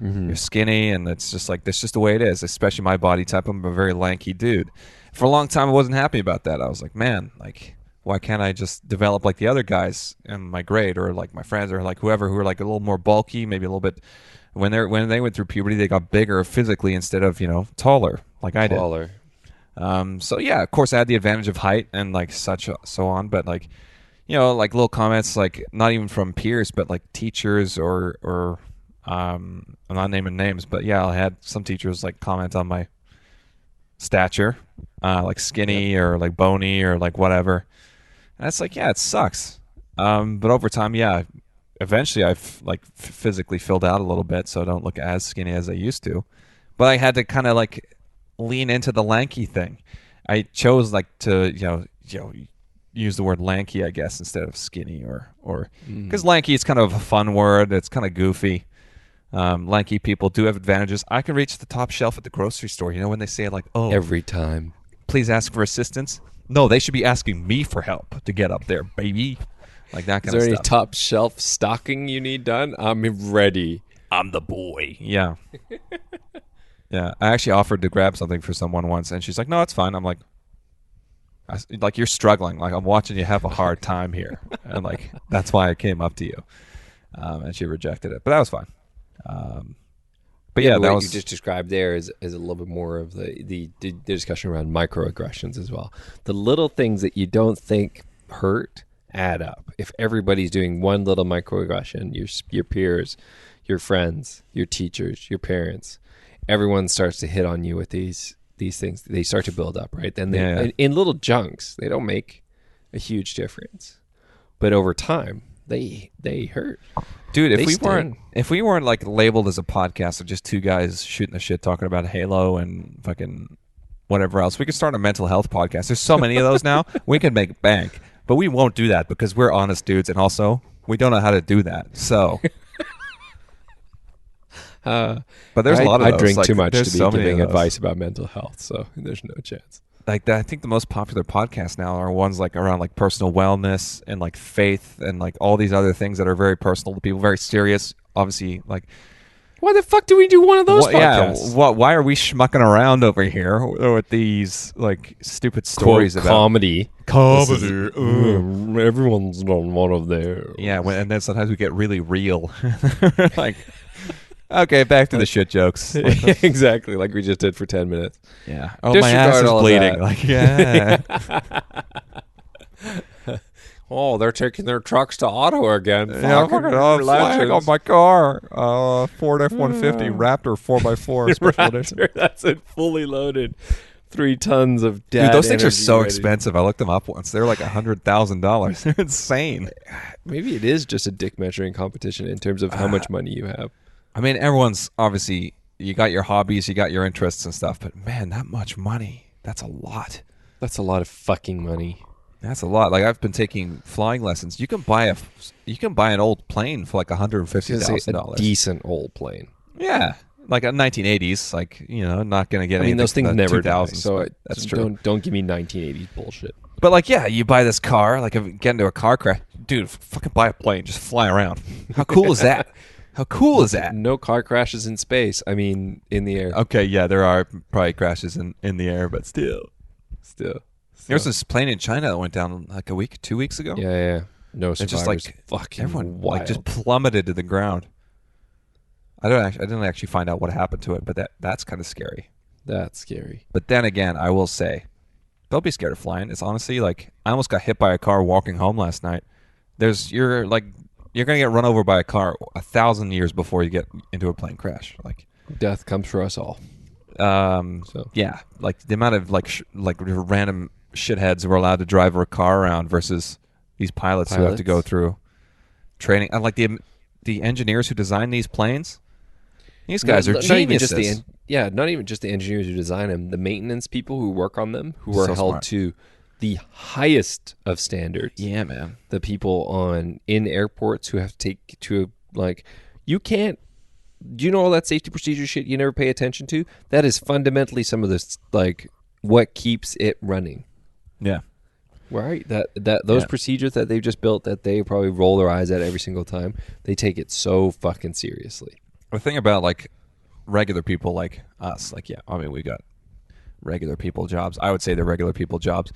Mm-hmm. You're skinny, and it's just like, that's just the way it is, especially my body type. I'm a very lanky dude. For a long time, I wasn't happy about that. I was like, man, like, why can't I just develop like the other guys in my grade, or like my friends, or like whoever, who are like a little more bulky, maybe a little bit. When they went through puberty, they got bigger physically instead of, taller like I did. So yeah, of course I had the advantage of height and like so on, but like, like little comments, like not even from peers, but like teachers or I'm not naming names, but yeah, I had some teachers like comment on my stature, like skinny or like bony or like whatever. And it's like, yeah, it sucks. But over time, yeah, eventually I've like physically filled out a little bit, so I don't look as skinny as I used to. But I had to kind of like lean into the lanky thing. I chose like to use the word lanky, I guess, instead of skinny, or because lanky is kind of a fun word. It's kind of goofy. Lanky people do have advantages. I can reach the top shelf at the grocery store. When they say like, "Oh, every time, please ask for assistance." No, they should be asking me for help to get up there, baby. Like that kind of stuff. Is there any top shelf stocking you need done? I'm ready. I'm the boy. Yeah. Yeah. I actually offered to grab something for someone once, and she's like, "No, it's fine." I'm like, you're struggling. Like, I'm watching you have a hard time here. And like, that's why I came up to you. And she rejected it. But that was fine. But yeah, that was, you just described there is a little bit more of the discussion around microaggressions as well. The little things that you don't think hurt add up. If everybody's doing one little microaggression, your peers, your friends, your teachers, your parents, everyone starts to hit on you with these things. They start to build up, right? Then in little chunks, they don't make a huge difference, but over time, they hurt. Dude, if we weren't like labeled as a podcast of just two guys shooting the shit talking about Halo and fucking whatever else, we could start a mental health podcast. There's so many of those now. We could make bank, but we won't do that because we're honest dudes, and also we don't know how to do that. So But there's a lot of I those. drink like, too much to be so giving advice about mental health, so there's no chance. Like I think the most popular podcasts now are ones like around like personal wellness and like faith and like all these other things that are very personal to people, very serious. Obviously, like why the fuck do we do one of those podcasts? Yeah, why are we schmucking around over here with these like stupid stories Quote, about comedy? Everyone's done one of theirs. Yeah, and then sometimes we get really real, like. Okay, back to the shit jokes. Exactly, like we just did for 10 minutes. Yeah. Oh, my ass is bleeding. Like, yeah. Oh, they're taking their trucks to Ottawa again. Yeah, flag on my car. Ford F-150 Raptor 4x4 special edition. That's it, fully loaded. 3 tons of dead. Dude, those things are so expensive. I looked them up once. They're like $100,000. They're insane. Maybe it is just a dick measuring competition in terms of how much money you have. I mean, everyone's obviously, you got your hobbies, you got your interests and stuff, but man, that much money, that's a lot. That's a lot of fucking money. That's a lot. Like I've been taking flying lessons. You can buy an old plane for like $150,000. A decent old plane. Yeah. Like a 1980s, like, not going to get anything. I mean, those things never die, so that's true. Don't give me 1980s bullshit. But like, yeah, you buy this car, like get into a car crash. Dude, fucking buy a plane, just fly around. How cool is that? How cool is that? No car crashes in space. I mean, in the air. Okay, yeah, there are probably crashes in the air, but still. There was this plane in China that went down like 2 weeks ago. Yeah. No survivors. Just like fucking everyone wild. like just plummeted to the ground. I didn't actually find out what happened to it, but that's kind of scary. That's scary. But then again, I will say, don't be scared of flying. It's honestly like I almost got hit by a car walking home last night. You're going to get run over by a car 1,000 years before you get into a plane crash. Like death comes for us all. Yeah, like the amount of like random shitheads who are allowed to drive a car around versus these pilots who have to go through training. And like the engineers who design these planes, these guys are geniuses. Not even just the engineers who design them, the maintenance people who work on them, who are held smart. To the highest of standards. Yeah, man. The people in airports who have to take to you can't. Do you know all that safety procedure shit you never pay attention to? That is fundamentally some of this what keeps it running. Yeah. Right? Those procedures that they've just built that they probably roll their eyes at every single time, they take it so fucking seriously. The thing about like regular people like us, we got regular people jobs. I would say they're regular people jobs.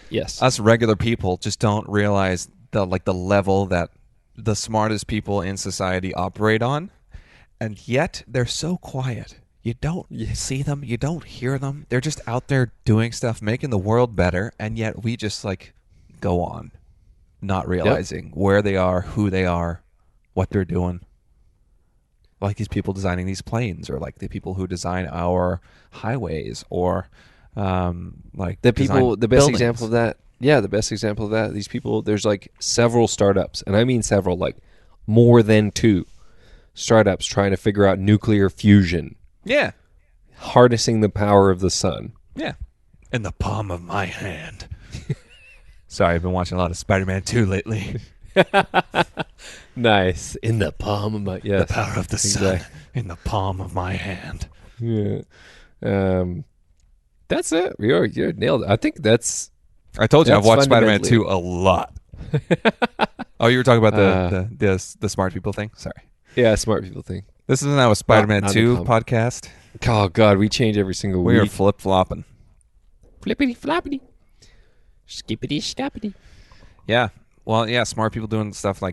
Yes. Us regular people just don't realize the level that the smartest people in society operate on. And yet they're so quiet. You don't see them. You don't hear them. They're just out there doing stuff, making the world better. And yet we just go on, not realizing where they are, who they are, what they're doing. Like these people designing these planes, or like the people who design our highways, or the people. The best example of that. Yeah, the best example of that. These people. There's several startups, and I mean several, more than 2 startups trying to figure out nuclear fusion. Yeah. Harnessing the power of the sun. Yeah. In the palm of my hand. Sorry, I've been watching a lot of Spider-Man 2 lately. Nice. In the palm of my... Yes. The power of the sun in the palm of my hand. Yeah. That's it. You're nailed it. I think that's... I told you I've watched Spider-Man 2 a lot. Oh, you were talking about the smart people thing? Sorry. Yeah, smart people thing. This is now a Spider-Man 2 podcast. Oh, God, we change every single week. We are flip-flopping. Flippity-floppity. Skippity-skappity. Yeah. Well, yeah, smart people doing stuff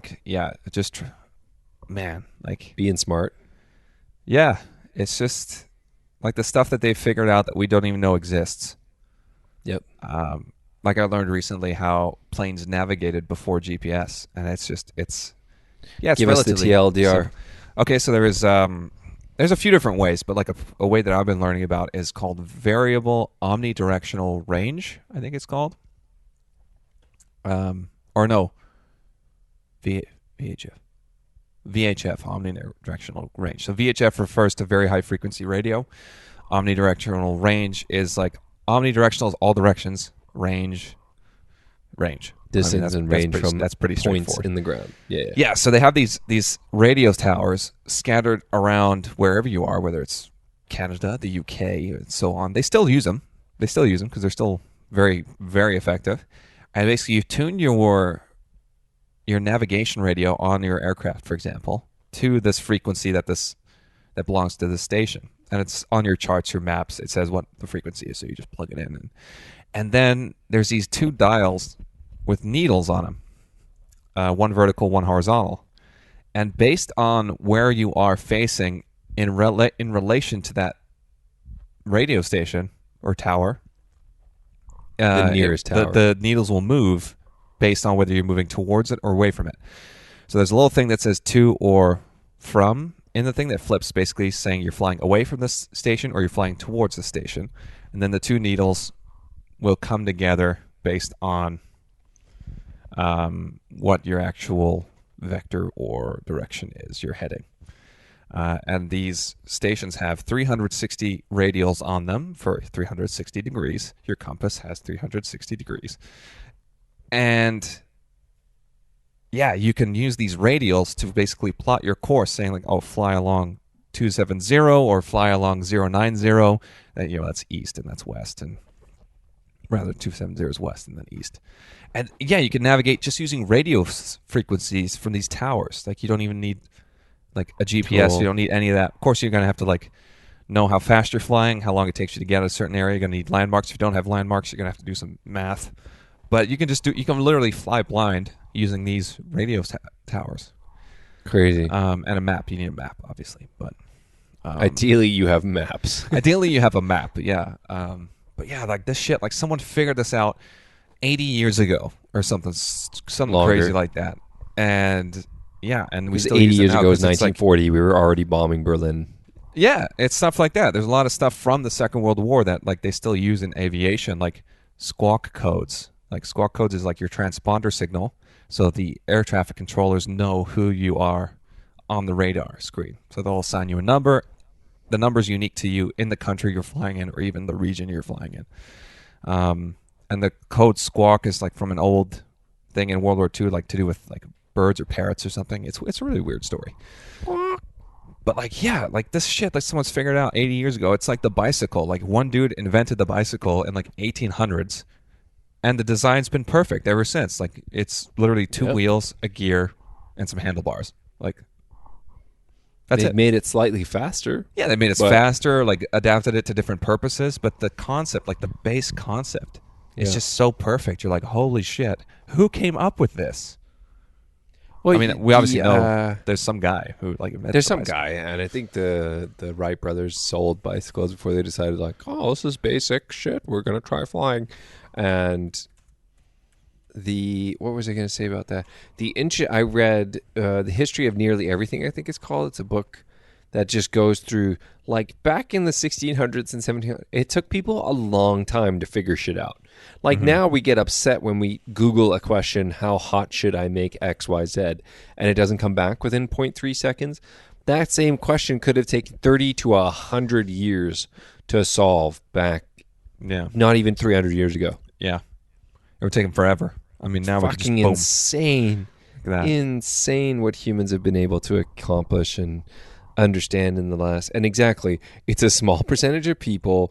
being smart. Yeah. It's just the stuff that they've figured out that we don't even know exists. Yep. I learned recently how planes navigated before GPS, and it's give us the TLDR. So, okay, so there's a few different ways, but a way that I've been learning about is called variable omnidirectional range. I think it's called. VHF, omnidirectional range. So VHF refers to very high frequency radio. Omnidirectional range is omnidirectional is all directions. Range range. Distance and range from that's pretty points in the ground. Yeah, so they have these radio towers scattered around wherever you are, whether it's Canada, the UK, and so on. They still use them. Because they're still very, very effective. And basically, you tune your navigation radio on your aircraft, for example, to this frequency that belongs to the station. And it's on your charts, your maps. It says what the frequency is, so you just plug it in. And then there's these two dials with needles on them, one vertical, one horizontal. And based on where you are facing in relation to that radio station or tower, the nearest tower, the needles will move based on whether you're moving towards it or away from it. So there's a little thing that says to or from in the thing that flips, basically saying you're flying away from this station or you're flying towards the station. And then the two needles will come together based on what your actual vector or direction is you're heading. And these stations have 360 radials on them for 360 degrees. Your compass has 360 degrees. And yeah, you can use these radials to basically plot your course, saying like, oh, fly along 270 or fly along 090. That's east and that's west, and rather 270 is west and then east. And yeah, you can navigate just using radio frequencies from these towers. Like you don't even need like a GPS. Cool. You don't need any of that. Of course, you're going to have to like know how fast you're flying, how long it takes you to get to a certain area. You're going to need landmarks. If you don't have landmarks, you're going to have to do some math. But you can literally fly blind using these radio towers. Crazy. And a map. You need a map, obviously. But ideally, you have maps. Ideally, you have a map. Yeah. But yeah, like this shit, like someone figured this out 80 years ago or something Longer. Crazy like that. And yeah, and we still 80 use it years now ago was 1940. we were already bombing Berlin. Yeah, it's stuff like that. There's a lot of stuff from the Second World War that like they still use in aviation, like squawk codes. Like squawk codes is like your transponder signal, so the air traffic controllers know who you are on the radar screen. So they'll assign you a number. The number's unique to you in the country you're flying in, or even the region you're flying in. And the code squawk is like from an old thing in World War II, like to do with like birds or parrots or something. It's a really weird story. But like, yeah, like this shit, like someone's figured it out 80 years ago. It's like the bicycle. Like one dude invented the bicycle in like 1800s, and the design's been perfect ever since. Like it's literally two wheels, a gear, and some handlebars. Like that's it. They made it slightly faster. Yeah, they made it faster, like adapted it to different purposes. But the concept, like the base concept, is just so perfect. You're like, holy shit, who came up with this? Well, I mean, we obviously know there's some guy who like invented there's some guy, and I think the Wright brothers sold bicycles before they decided like, oh, this is basic shit. We're gonna try flying, and what was I going to say about that? I read The History of Nearly Everything, I think it's called. It's a book that just goes through, like, back in the 1600s and 1700s, it took people a long time to figure shit out. Like, now we get upset when we Google a question, how hot should I make X, Y, Z, and it doesn't come back within 0.3 seconds. That same question could have taken 30 to 100 years to solve back, not even 300 years ago. Yeah. It would take them forever. I mean, now fucking insane. Insane what humans have been able to accomplish and understand in the last. And exactly, it's a small percentage of people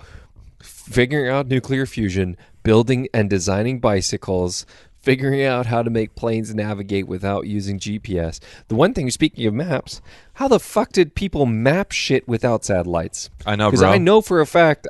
figuring out nuclear fusion, building and designing bicycles, figuring out how to make planes navigate without using GPS. The one thing, speaking of maps, how the fuck did people map shit without satellites? I know, bro. Because I know for a fact,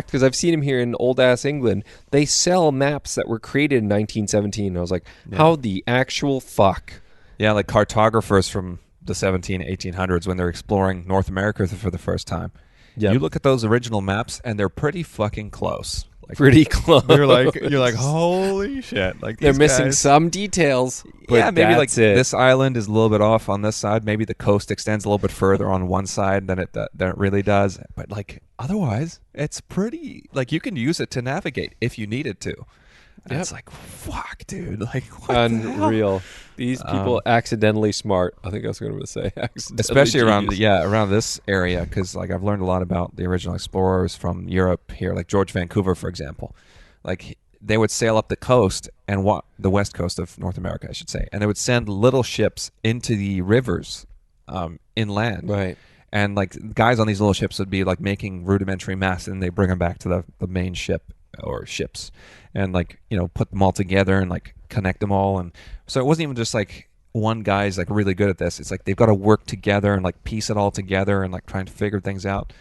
because I've seen them here in old ass England, they sell maps that were created in 1917. And I was like, how the actual fuck? Yeah, like cartographers from the 1800s when they're exploring North America for the first time. Yep. You look at those original maps and they're pretty fucking close. Like, pretty close. You're like, holy shit! Like they're missing some details. But yeah, maybe like it. This island is a little bit off on this side. Maybe the coast extends a little bit further on one side than it really does. But like otherwise, it's pretty. Like you can use it to navigate if you needed to. And it's like, fuck, dude. Like what unreal. The hell? These people accidentally smart. I think that's what I'm going to say. Especially around this area, because like I've learned a lot about the original explorers from Europe here, like George Vancouver, for example. Like they would sail up the coast and the west coast of North America, I should say, and they would send little ships into the rivers inland. Right. And like guys on these little ships would be like making rudimentary masts, and they bring them back to the main ship or ships, and like put them all together and like connect them all. And so it wasn't even just like one guy's like really good at this. It's like they've got to work together and like piece it all together and like trying to figure things out.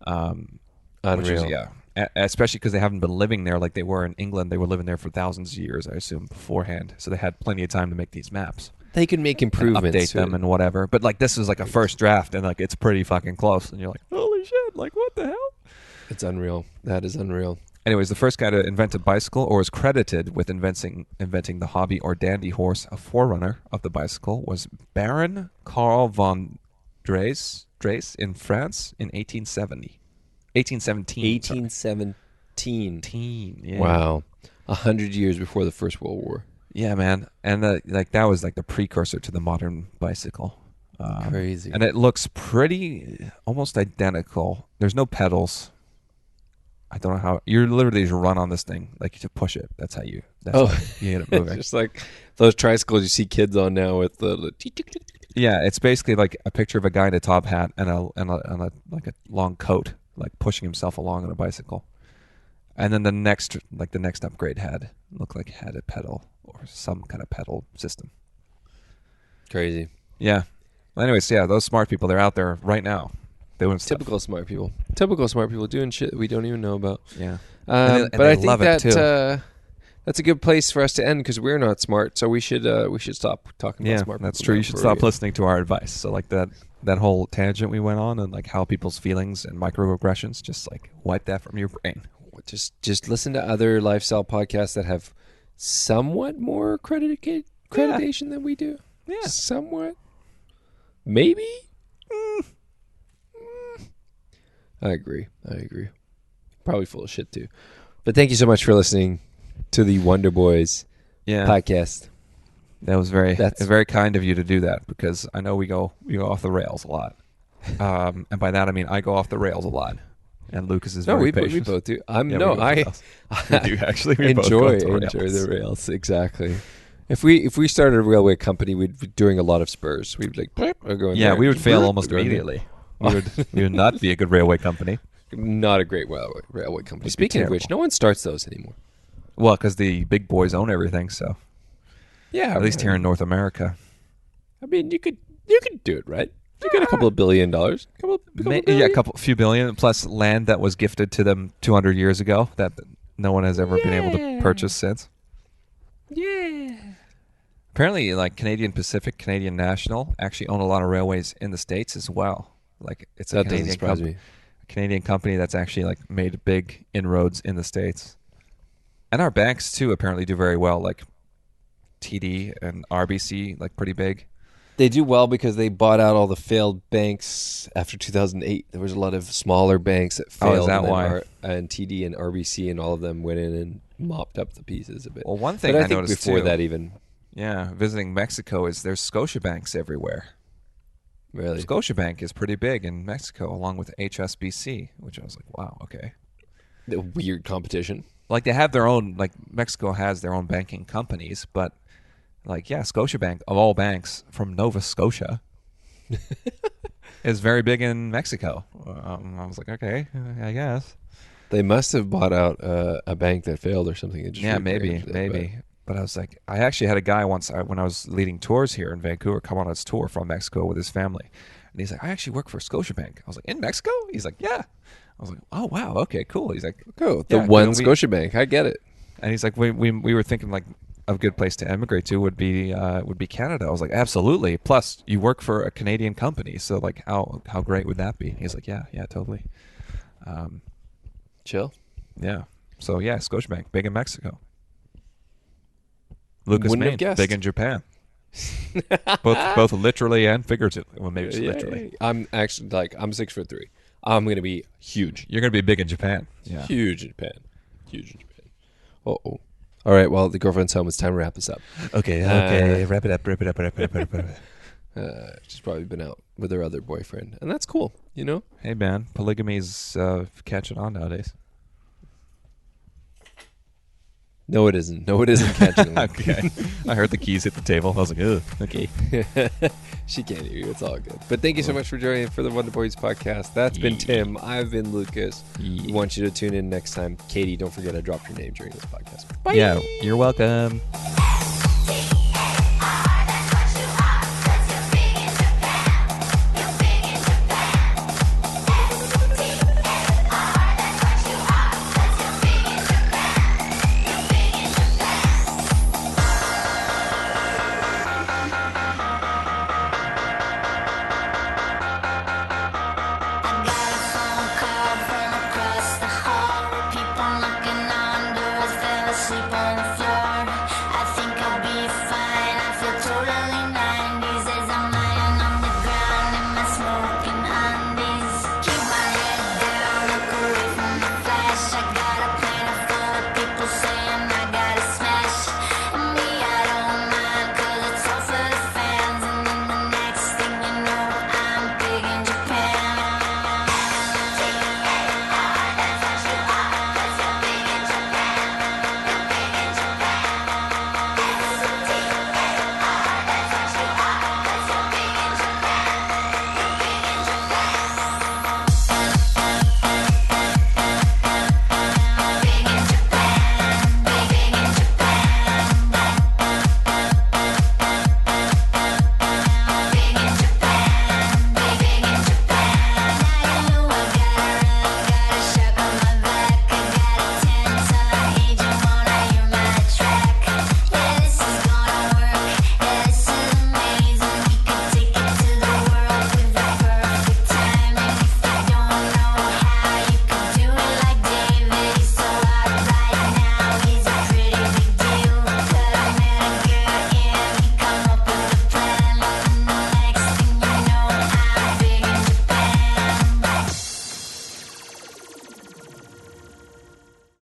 Unreal. Especially because they haven't been living there like they were in England. They were living there for thousands of years, I assume, beforehand. So they had plenty of time to make these maps. They can make improvements, update them and whatever. But like this is like a first draft, and like it's pretty fucking close. And you're like, holy shit! Like what the hell? It's unreal. That is unreal. Anyways, the first guy to invent a bicycle, or is credited with inventing the hobby or dandy horse, a forerunner of the bicycle, was Baron Carl von Drais in France in 1817. 1817. Yeah. Wow. 100 years before the First World War. Yeah, man. And that was like the precursor to the modern bicycle. Crazy. And it looks pretty almost identical. There's no pedals. I don't know how. You're literally just run on this thing, like to push it. That's how you get it moving. Just like those tricycles you see kids on now with the yeah, it's basically like a picture of a guy in a top hat and a like a long coat, like pushing himself along on a bicycle. And then the next upgrade had a pedal or some kind of pedal system. Crazy. Yeah. Well, anyways, yeah, those smart people, they're out there right now doing stuff. Typical smart people doing shit that we don't even know about. Yeah. But I think that's a good place for us to end because we're not smart, so we should stop talking about smart people. Yeah, that's true. You should stop listening to our advice. So like that whole tangent we went on and like how people's feelings and microaggressions, just like wipe that from your brain. Just listen to other lifestyle podcasts that have somewhat more accreditation than we do. Yeah. Somewhat. Maybe? I agree. Probably full of shit too. But thank you so much for listening to the Wonder Boys podcast. That was very kind of you to do that because I know we go off the rails a lot. And by that I mean I go off the rails a lot. And Lucas is very patient. We both do. I do actually. We enjoy the rails. Exactly. If we started a railway company, we'd be doing a lot of spurs. We'd be like, we would fail almost immediately. We would not be a good railway company. Not a great railway company. Speaking of which, no one starts those anymore. Well, because the big boys own everything, so yeah. At least here in North America. I mean, you could do it, right? You got a couple of $1 billion. A few billion plus land that was gifted to them 200 years ago that no one has ever been able to purchase since. Yeah. Apparently, like Canadian Pacific, Canadian National actually own a lot of railways in the States as well. Like it's a Canadian company that's actually like made big inroads in the States. And our banks too apparently do very well, like TD and RBC, like pretty big. They do well because they bought out all the failed banks after 2008. There was a lot of smaller banks that failed. Oh, is that why? And TD and RBC and all of them went in and mopped up the pieces a bit. Well, one thing I think noticed before too, that even. Yeah, visiting Mexico is there's Scotiabanks everywhere. Really? Scotiabank is pretty big in Mexico along with HSBC, which I was like, wow, okay. The weird competition. Like they have their own, like Mexico has their own banking companies, but like, yeah, Scotiabank, of all banks from Nova Scotia, is very big in Mexico. I was like, okay, I guess. They must have bought out a bank that failed or something. Yeah, maybe. But I was like, I actually had a guy once when I was leading tours here in Vancouver come on his tour from Mexico with his family. And he's like, I actually work for Scotiabank. I was like, in Mexico? He's like, yeah. I was like, oh, wow, okay, cool. He's like, cool. The one Scotiabank. I get it. And he's like, we were thinking like, a good place to emigrate to would be Canada. I was like, absolutely. Plus, you work for a Canadian company, so like, how great would that be? He's like, yeah, totally. Chill. Yeah. So yeah, Scotiabank, big in Mexico. Lucas Maine, big in Japan. both literally and figuratively. Well, maybe just literally. I'm actually I'm 6'3". I'm gonna be huge. You're gonna be big in Japan. Yeah. Huge in Japan. Uh-oh. All right, well, the girlfriend's home. It's time to wrap this up. Okay. Wrap it up. She's probably been out with her other boyfriend, and that's cool, you know? Hey, man, polygamy's catching on nowadays. No, it isn't. No, it isn't catching them. Okay. I heard the keys hit the table. I was like, ugh, okay. She can't hear you. It's all good. But thank you so much for joining for the Wonder Boys podcast. That's been Tim. I've been Lucas. We want you to tune in next time. Katie, don't forget I dropped your name during this podcast. Bye. Yeah, you're welcome.